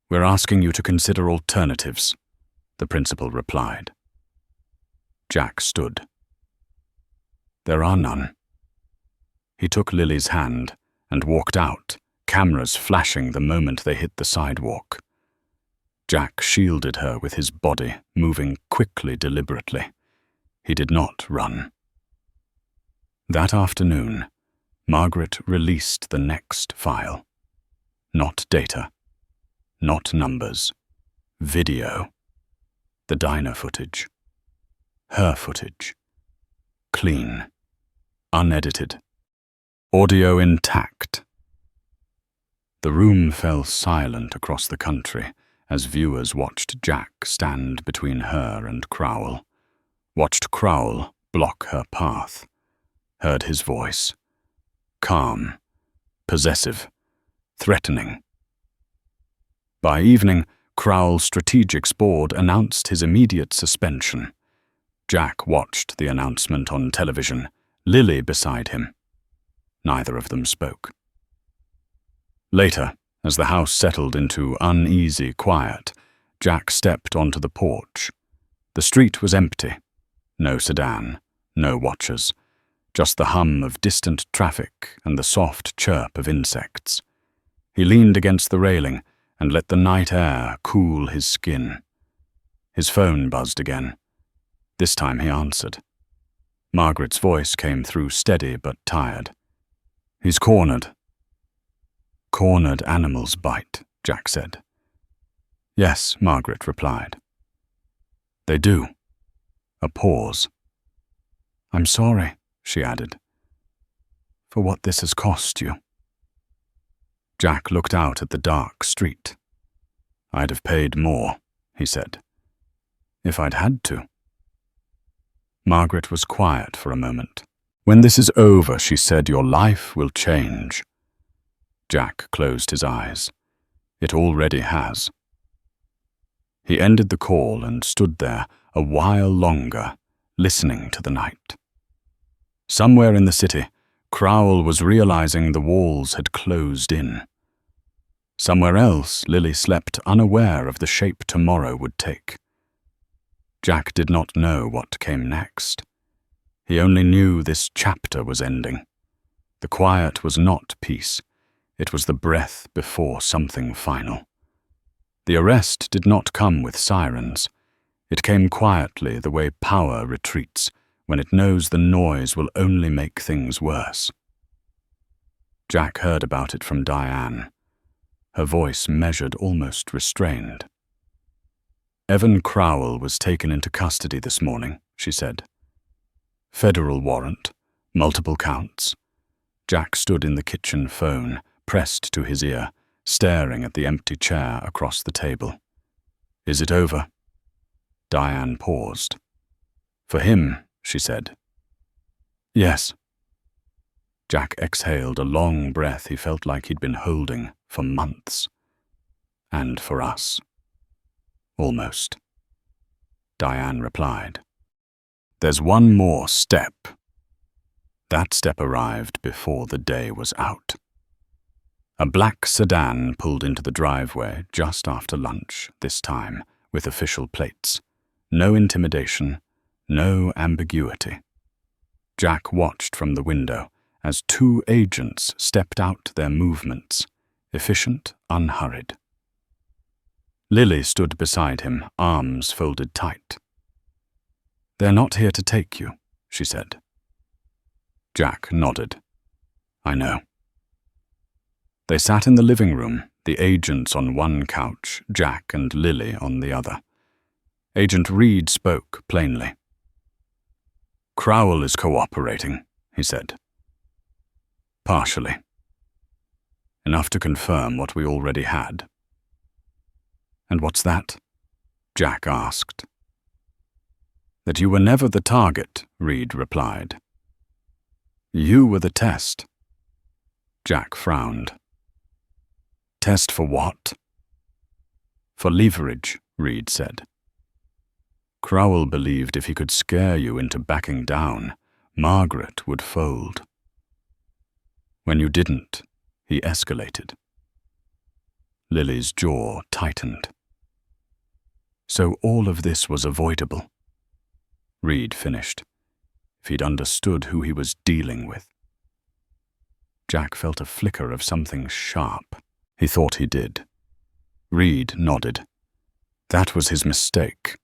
"We're asking you to consider alternatives," the principal replied. Jack stood. "There are none." He took Lily's hand and walked out, cameras flashing the moment they hit the sidewalk. Jack shielded her with his body, moving quickly, deliberately. He did not run. That afternoon, Margaret released the next file. Not data, not numbers, video. The diner footage. Her footage. Clean. Unedited. Audio intact. The room fell silent across the country as viewers watched Jack stand between her and Crowell, watched Crowell block her path, heard his voice. Calm, possessive, threatening. By evening, Crowell's strategics board announced his immediate suspension. Jack watched the announcement on television, Lily beside him. Neither of them spoke. Later, as the house settled into uneasy quiet, Jack stepped onto the porch. The street was empty. No sedan, no watchers, just the hum of distant traffic and the soft chirp of insects. He leaned against the railing and let the night air cool his skin. His phone buzzed again. This time he answered. Margaret's voice came through steady but tired. "He's cornered." "Cornered animals bite," Jack said. "Yes," Margaret replied. "They do." A pause. "I'm sorry," she added, "for what this has cost you." Jack looked out at the dark street. "I'd have paid more," he said, "if I'd had to." Margaret was quiet for a moment. "When this is over," she said, "your life will change." Jack closed his eyes. "It already has." He ended the call and stood there a while longer, listening to the night. Somewhere in the city, Crowell was realizing the walls had closed in. Somewhere else, Lily slept unaware of the shape tomorrow would take. Jack did not know what came next. He only knew this chapter was ending. The quiet was not peace. It was the breath before something final. The arrest did not come with sirens. It came quietly, the way power retreats when it knows the noise will only make things worse. Jack heard about it from Diane. Her voice measured, almost restrained. "Evan Crowell was taken into custody this morning," she said. "Federal warrant, multiple counts." Jack stood in the kitchen phone, pressed to his ear, staring at the empty chair across the table. "Is it over?" Diane paused. "For him," she said. "Yes." Jack exhaled a long breath he felt like he'd been holding for months. "And for us." "Almost." Diane replied. "There's one more step." That step arrived before the day was out. A black sedan pulled into the driveway just after lunch, this time with official plates. No intimidation, no ambiguity. Jack watched from the window as two agents stepped out, their movements, efficient, unhurried. Lily stood beside him, arms folded tight. "They're not here to take you," she said. Jack nodded. "I know." They sat in the living room, the agents on one couch, Jack and Lily on the other. Agent Reed spoke plainly. "Crowell is cooperating," he said. "Partially. Enough to confirm what we already had." "And what's that?" Jack asked. "That you were never the target," Reed replied. You were the test. Jack frowned. Test for what? For leverage, Reed said. Crowell believed if he could scare you into backing down, Margaret would fold. When you didn't, he escalated. Lily's jaw tightened. So all of this was avoidable. Reed finished. If he'd understood who he was dealing with. Jack felt a flicker of something sharp. He thought he did. Reed nodded. That was his mistake.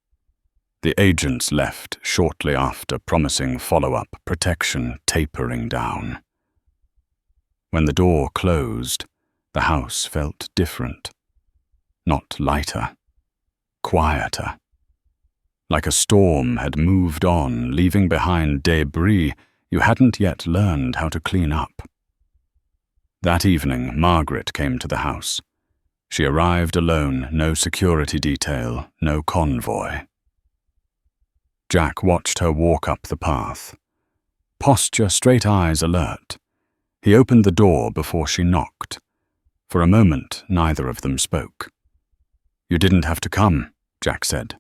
The agents left shortly after, promising follow-up protection tapering down. When the door closed, the house felt different. Not lighter, quieter. Like a storm had moved on, leaving behind debris you hadn't yet learned how to clean up. That evening, Margaret came to the house. She arrived alone, no security detail, no convoy. Jack watched her walk up the path. Posture, straight eyes alert. He opened the door before she knocked. For a moment, neither of them spoke. You didn't have to come, Jack said.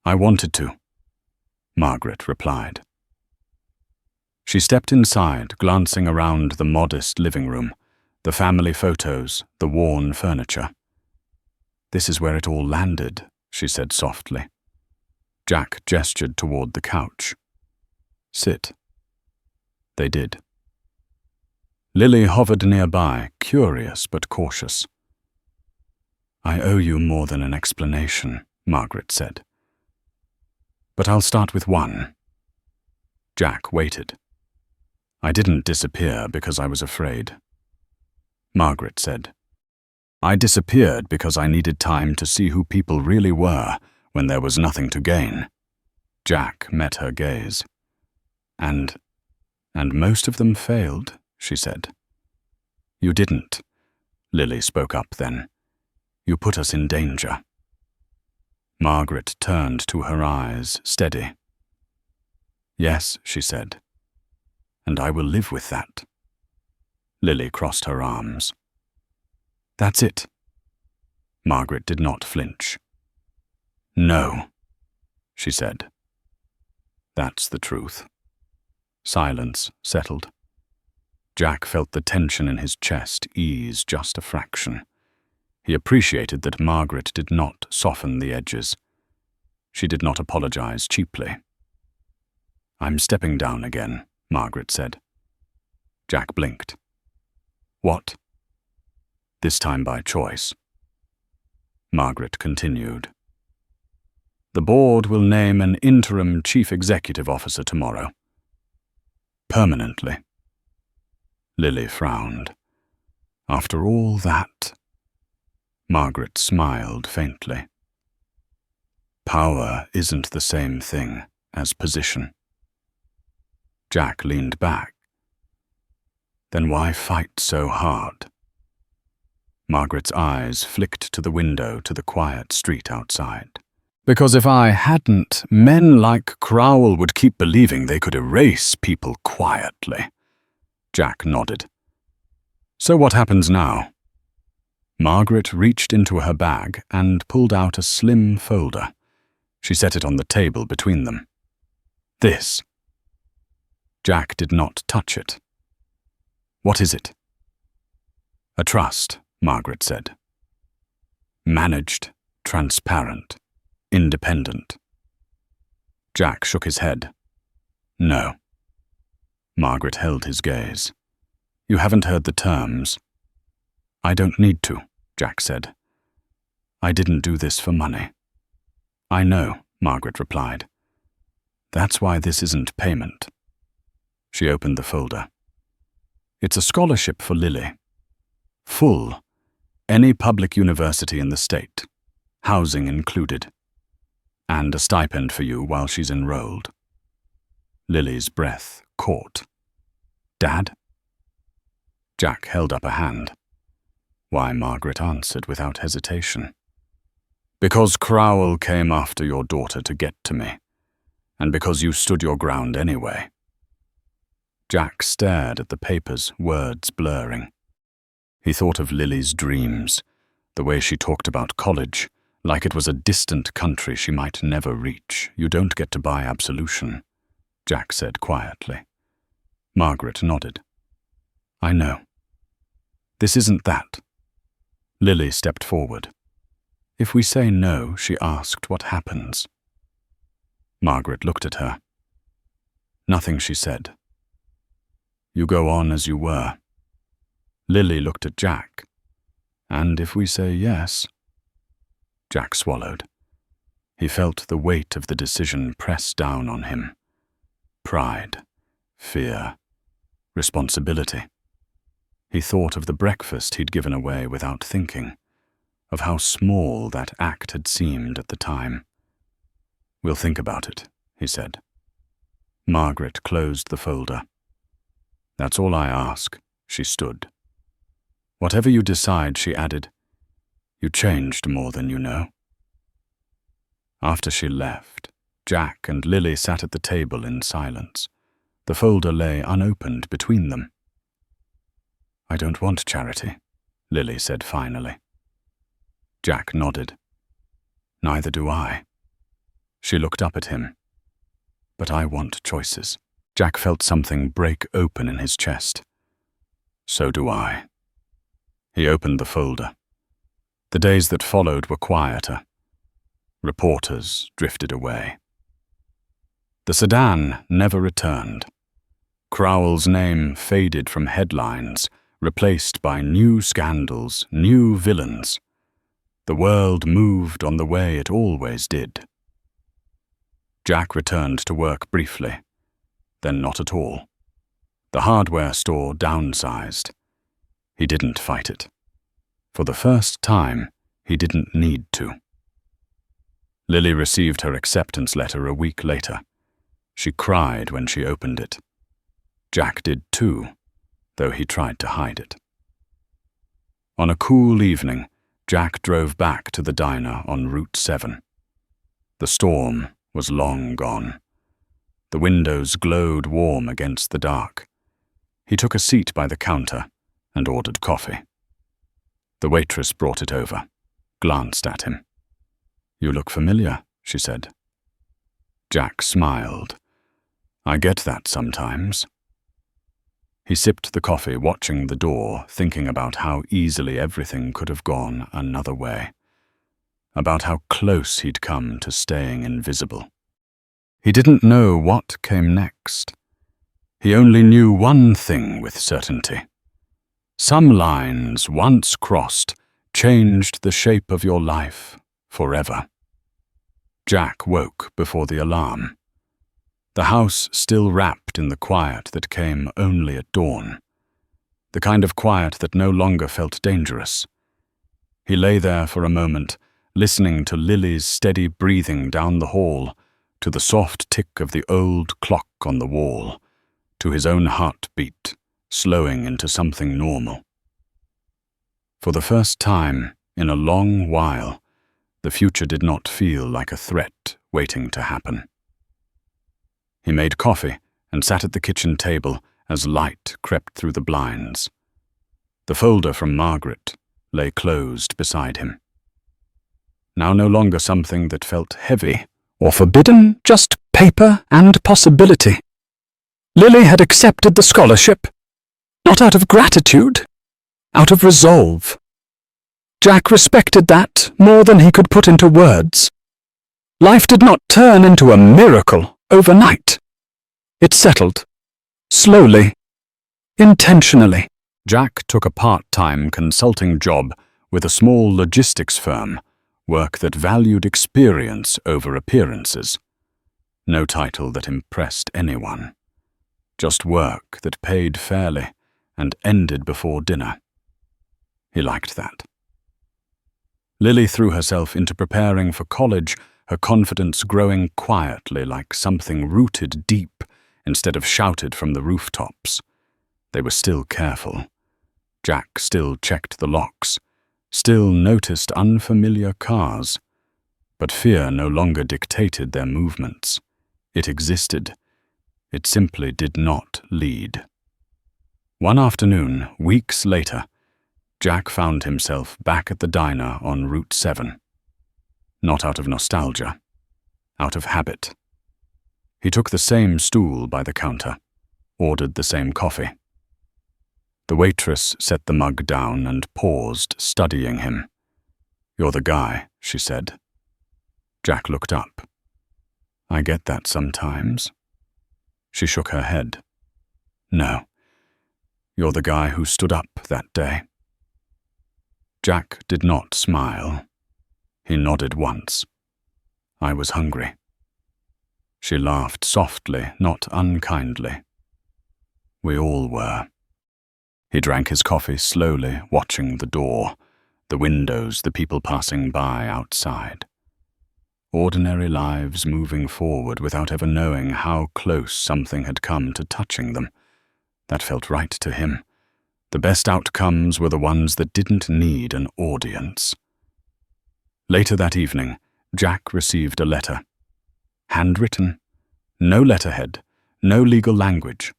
I wanted to, Margaret replied. She stepped inside, glancing around the modest living room, the family photos, the worn furniture. This is where it all landed, she said softly. Jack gestured toward the couch. Sit. They did. Lily hovered nearby, curious but cautious. I owe you more than an explanation, Margaret said. But I'll start with one. Jack waited. I didn't disappear because I was afraid. Margaret said. I disappeared because I needed time to see who people really were when there was nothing to gain. Jack met her gaze. And most of them failed, she said. You didn't, Lily spoke up then. You put us in danger. Margaret turned to her eyes, steady. Yes, she said. And I will live with that. Lily crossed her arms. That's it. Margaret did not flinch. No, she said. That's the truth. Silence settled. Jack felt the tension in his chest ease just a fraction. He appreciated that Margaret did not soften the edges. She did not apologize cheaply. I'm stepping down again, Margaret said. Jack blinked. What? This time by choice. Margaret continued. The board will name an interim chief executive officer tomorrow. Permanently. Lily frowned. After all that... Margaret smiled faintly. Power isn't the same thing as position. Jack leaned back. Then why fight so hard? Margaret's eyes flicked to the window to the quiet street outside. Because if I hadn't, men like Crowell would keep believing they could erase people quietly. Jack nodded. So what happens now? Margaret reached into her bag and pulled out a slim folder. She set it on the table between them. This. Jack did not touch it. What is it? A trust, Margaret said. Managed, transparent, independent. Jack shook his head. No. Margaret held his gaze. You haven't heard the terms. I don't need to, Jack said. I didn't do this for money. I know, Margaret replied. That's why this isn't payment. She opened the folder. It's a scholarship for Lily. Full. Any public university in the state. Housing included. And a stipend for you while she's enrolled. Lily's breath caught. Dad? Jack held up a hand. Why, Margaret answered without hesitation. Because Crowell came after your daughter to get to me, and because you stood your ground anyway. Jack stared at the papers, words blurring. He thought of Lily's dreams, the way she talked about college, like it was a distant country she might never reach. "You don't get to buy absolution," Jack said quietly. Margaret nodded. "I know. This isn't that." Lily stepped forward. "If we say no," she asked, "what happens?" Margaret looked at her. Nothing, she said. "You go on as you were." Lily looked at Jack. "And if we say yes?" Jack swallowed. He felt the weight of the decision press down on him. Pride, fear, responsibility. He thought of the breakfast he'd given away without thinking, of how small that act had seemed at the time. "We'll think about it," he said. Margaret closed the folder. "That's all I ask," she stood. "Whatever you decide," she added, "you changed more than you know." After she left, Jack and Lily sat at the table in silence. The folder lay unopened between them. "I don't want charity," Lily said finally. Jack nodded. "Neither do I." She looked up at him. "But I want choices." Jack felt something break open in his chest. "So do I." He opened the folder. The days that followed were quieter. Reporters drifted away. The sedan never returned. Crowell's name faded from headlines, replaced by new scandals, new villains. The world moved on the way it always did. Jack returned to work briefly, then not at all. The hardware store downsized. He didn't fight it. For the first time, he didn't need to. Lily received her acceptance letter a week later. She cried when she opened it. Jack did too, though he tried to hide it. On a cool evening, Jack drove back to the diner on Route 7. The storm was long gone. The windows glowed warm against the dark. He took a seat by the counter and ordered coffee. The waitress brought it over, glanced at him. "You look familiar," she said. Jack smiled. "I get that sometimes." He sipped the coffee, watching the door, thinking about how easily everything could have gone another way, about how close he'd come to staying invisible. He didn't know what came next. He only knew one thing with certainty. Some lines, once crossed, changed the shape of your life forever. Jack woke before the alarm. The house still wrapped in the quiet that came only at dawn, the kind of quiet that no longer felt dangerous. He lay there for a moment, listening to Lily's steady breathing down the hall, to the soft tick of the old clock on the wall, to his own heartbeat, slowing into something normal. For the first time in a long while, the future did not feel like a threat waiting to happen. He made coffee and sat at the kitchen table as light crept through the blinds. The folder from Margaret lay closed beside him. Now no longer something that felt heavy or forbidden, just paper and possibility. Lily had accepted the scholarship, not out of gratitude, out of resolve. Jack respected that more than he could put into words. Life did not turn into a miracle overnight. It settled, slowly, intentionally. Jack took a part-time consulting job with a small logistics firm, work that valued experience over appearances. No title that impressed anyone. Just work that paid fairly and ended before dinner. He liked that. Lily threw herself into preparing for college, her confidence growing quietly like something rooted deep instead of shouted from the rooftops. They were still careful. Jack still checked the locks, still noticed unfamiliar cars. But fear no longer dictated their movements. It existed, It simply did not lead. One afternoon, weeks later, Jack found himself back at the diner on Route 7. Not out of nostalgia, out of habit. He took the same stool by the counter, ordered the same coffee. The waitress set the mug down and paused, studying him. "You're the guy," she said. Jack looked up. "I get that sometimes." She shook her head. "No, you're the guy who stood up that day." Jack did not smile. He nodded once. "I was hungry." She laughed softly, not unkindly. "We all were." He drank his coffee slowly, watching the door, the windows, the people passing by outside. Ordinary lives moving forward without ever knowing how close something had come to touching them. That felt right to him. The best outcomes were the ones that didn't need an audience. Later that evening, Jack received a letter. Handwritten. No letterhead, no legal language.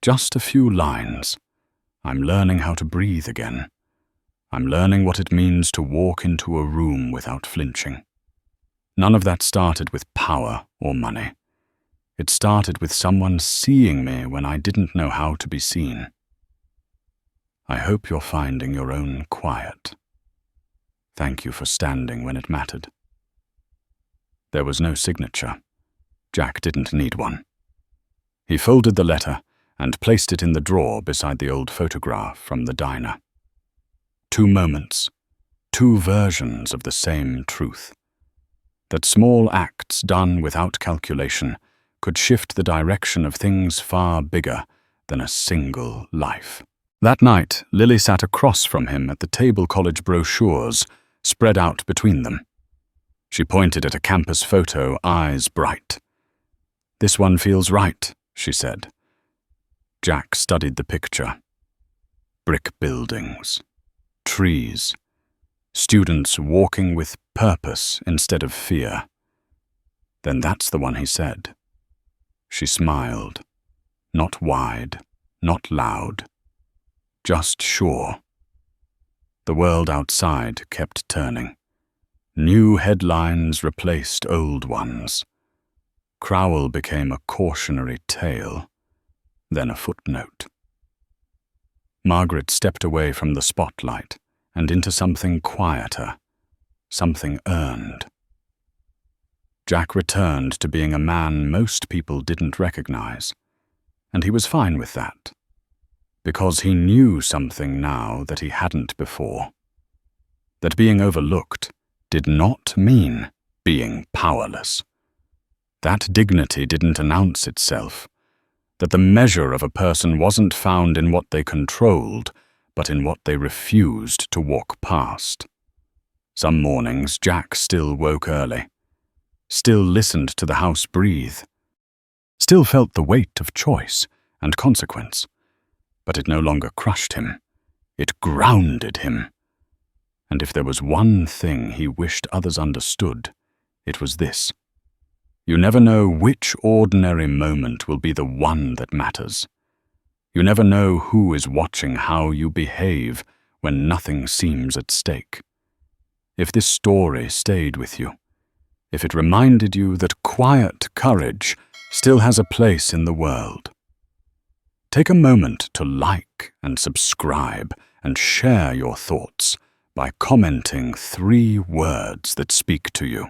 Just a few lines. "I'm learning how to breathe again. I'm learning what it means to walk into a room without flinching." None of that started with power or money. It started with someone seeing me when I didn't know how to be seen. "I hope you're finding your own quiet. Thank you for standing when it mattered." There was no signature. Jack didn't need one. He folded the letter and placed it in the drawer beside the old photograph from the diner. Two moments, two versions of the same truth. That small acts done without calculation could shift the direction of things far bigger than a single life. That night, Lily sat across from him at the table college brochures spread out between them. She pointed at a campus photo, eyes bright. "This one feels right," she said. Jack studied the picture. Brick buildings, trees, students walking with purpose instead of fear. "Then that's the one," he said. She smiled. Not wide, not loud. Just sure. The world outside kept turning. New headlines replaced old ones. Crowell became a cautionary tale, then a footnote. Margaret stepped away from the spotlight and into something quieter, something earned. Jack returned to being a man most people didn't recognize, and he was fine with that, because he knew something now that he hadn't before. That being overlooked did not mean being powerless. That dignity didn't announce itself. That the measure of a person wasn't found in what they controlled, but in what they refused to walk past. Some mornings, Jack still woke early, still listened to the house breathe, still felt the weight of choice and consequence, but it no longer crushed him. It grounded him. And if there was one thing he wished others understood, it was this. You never know which ordinary moment will be the one that matters. You never know who is watching how you behave when nothing seems at stake. If this story stayed with you, if it reminded you that quiet courage still has a place in the world, take a moment to like and subscribe and share your thoughts by commenting 3 words that speak to you.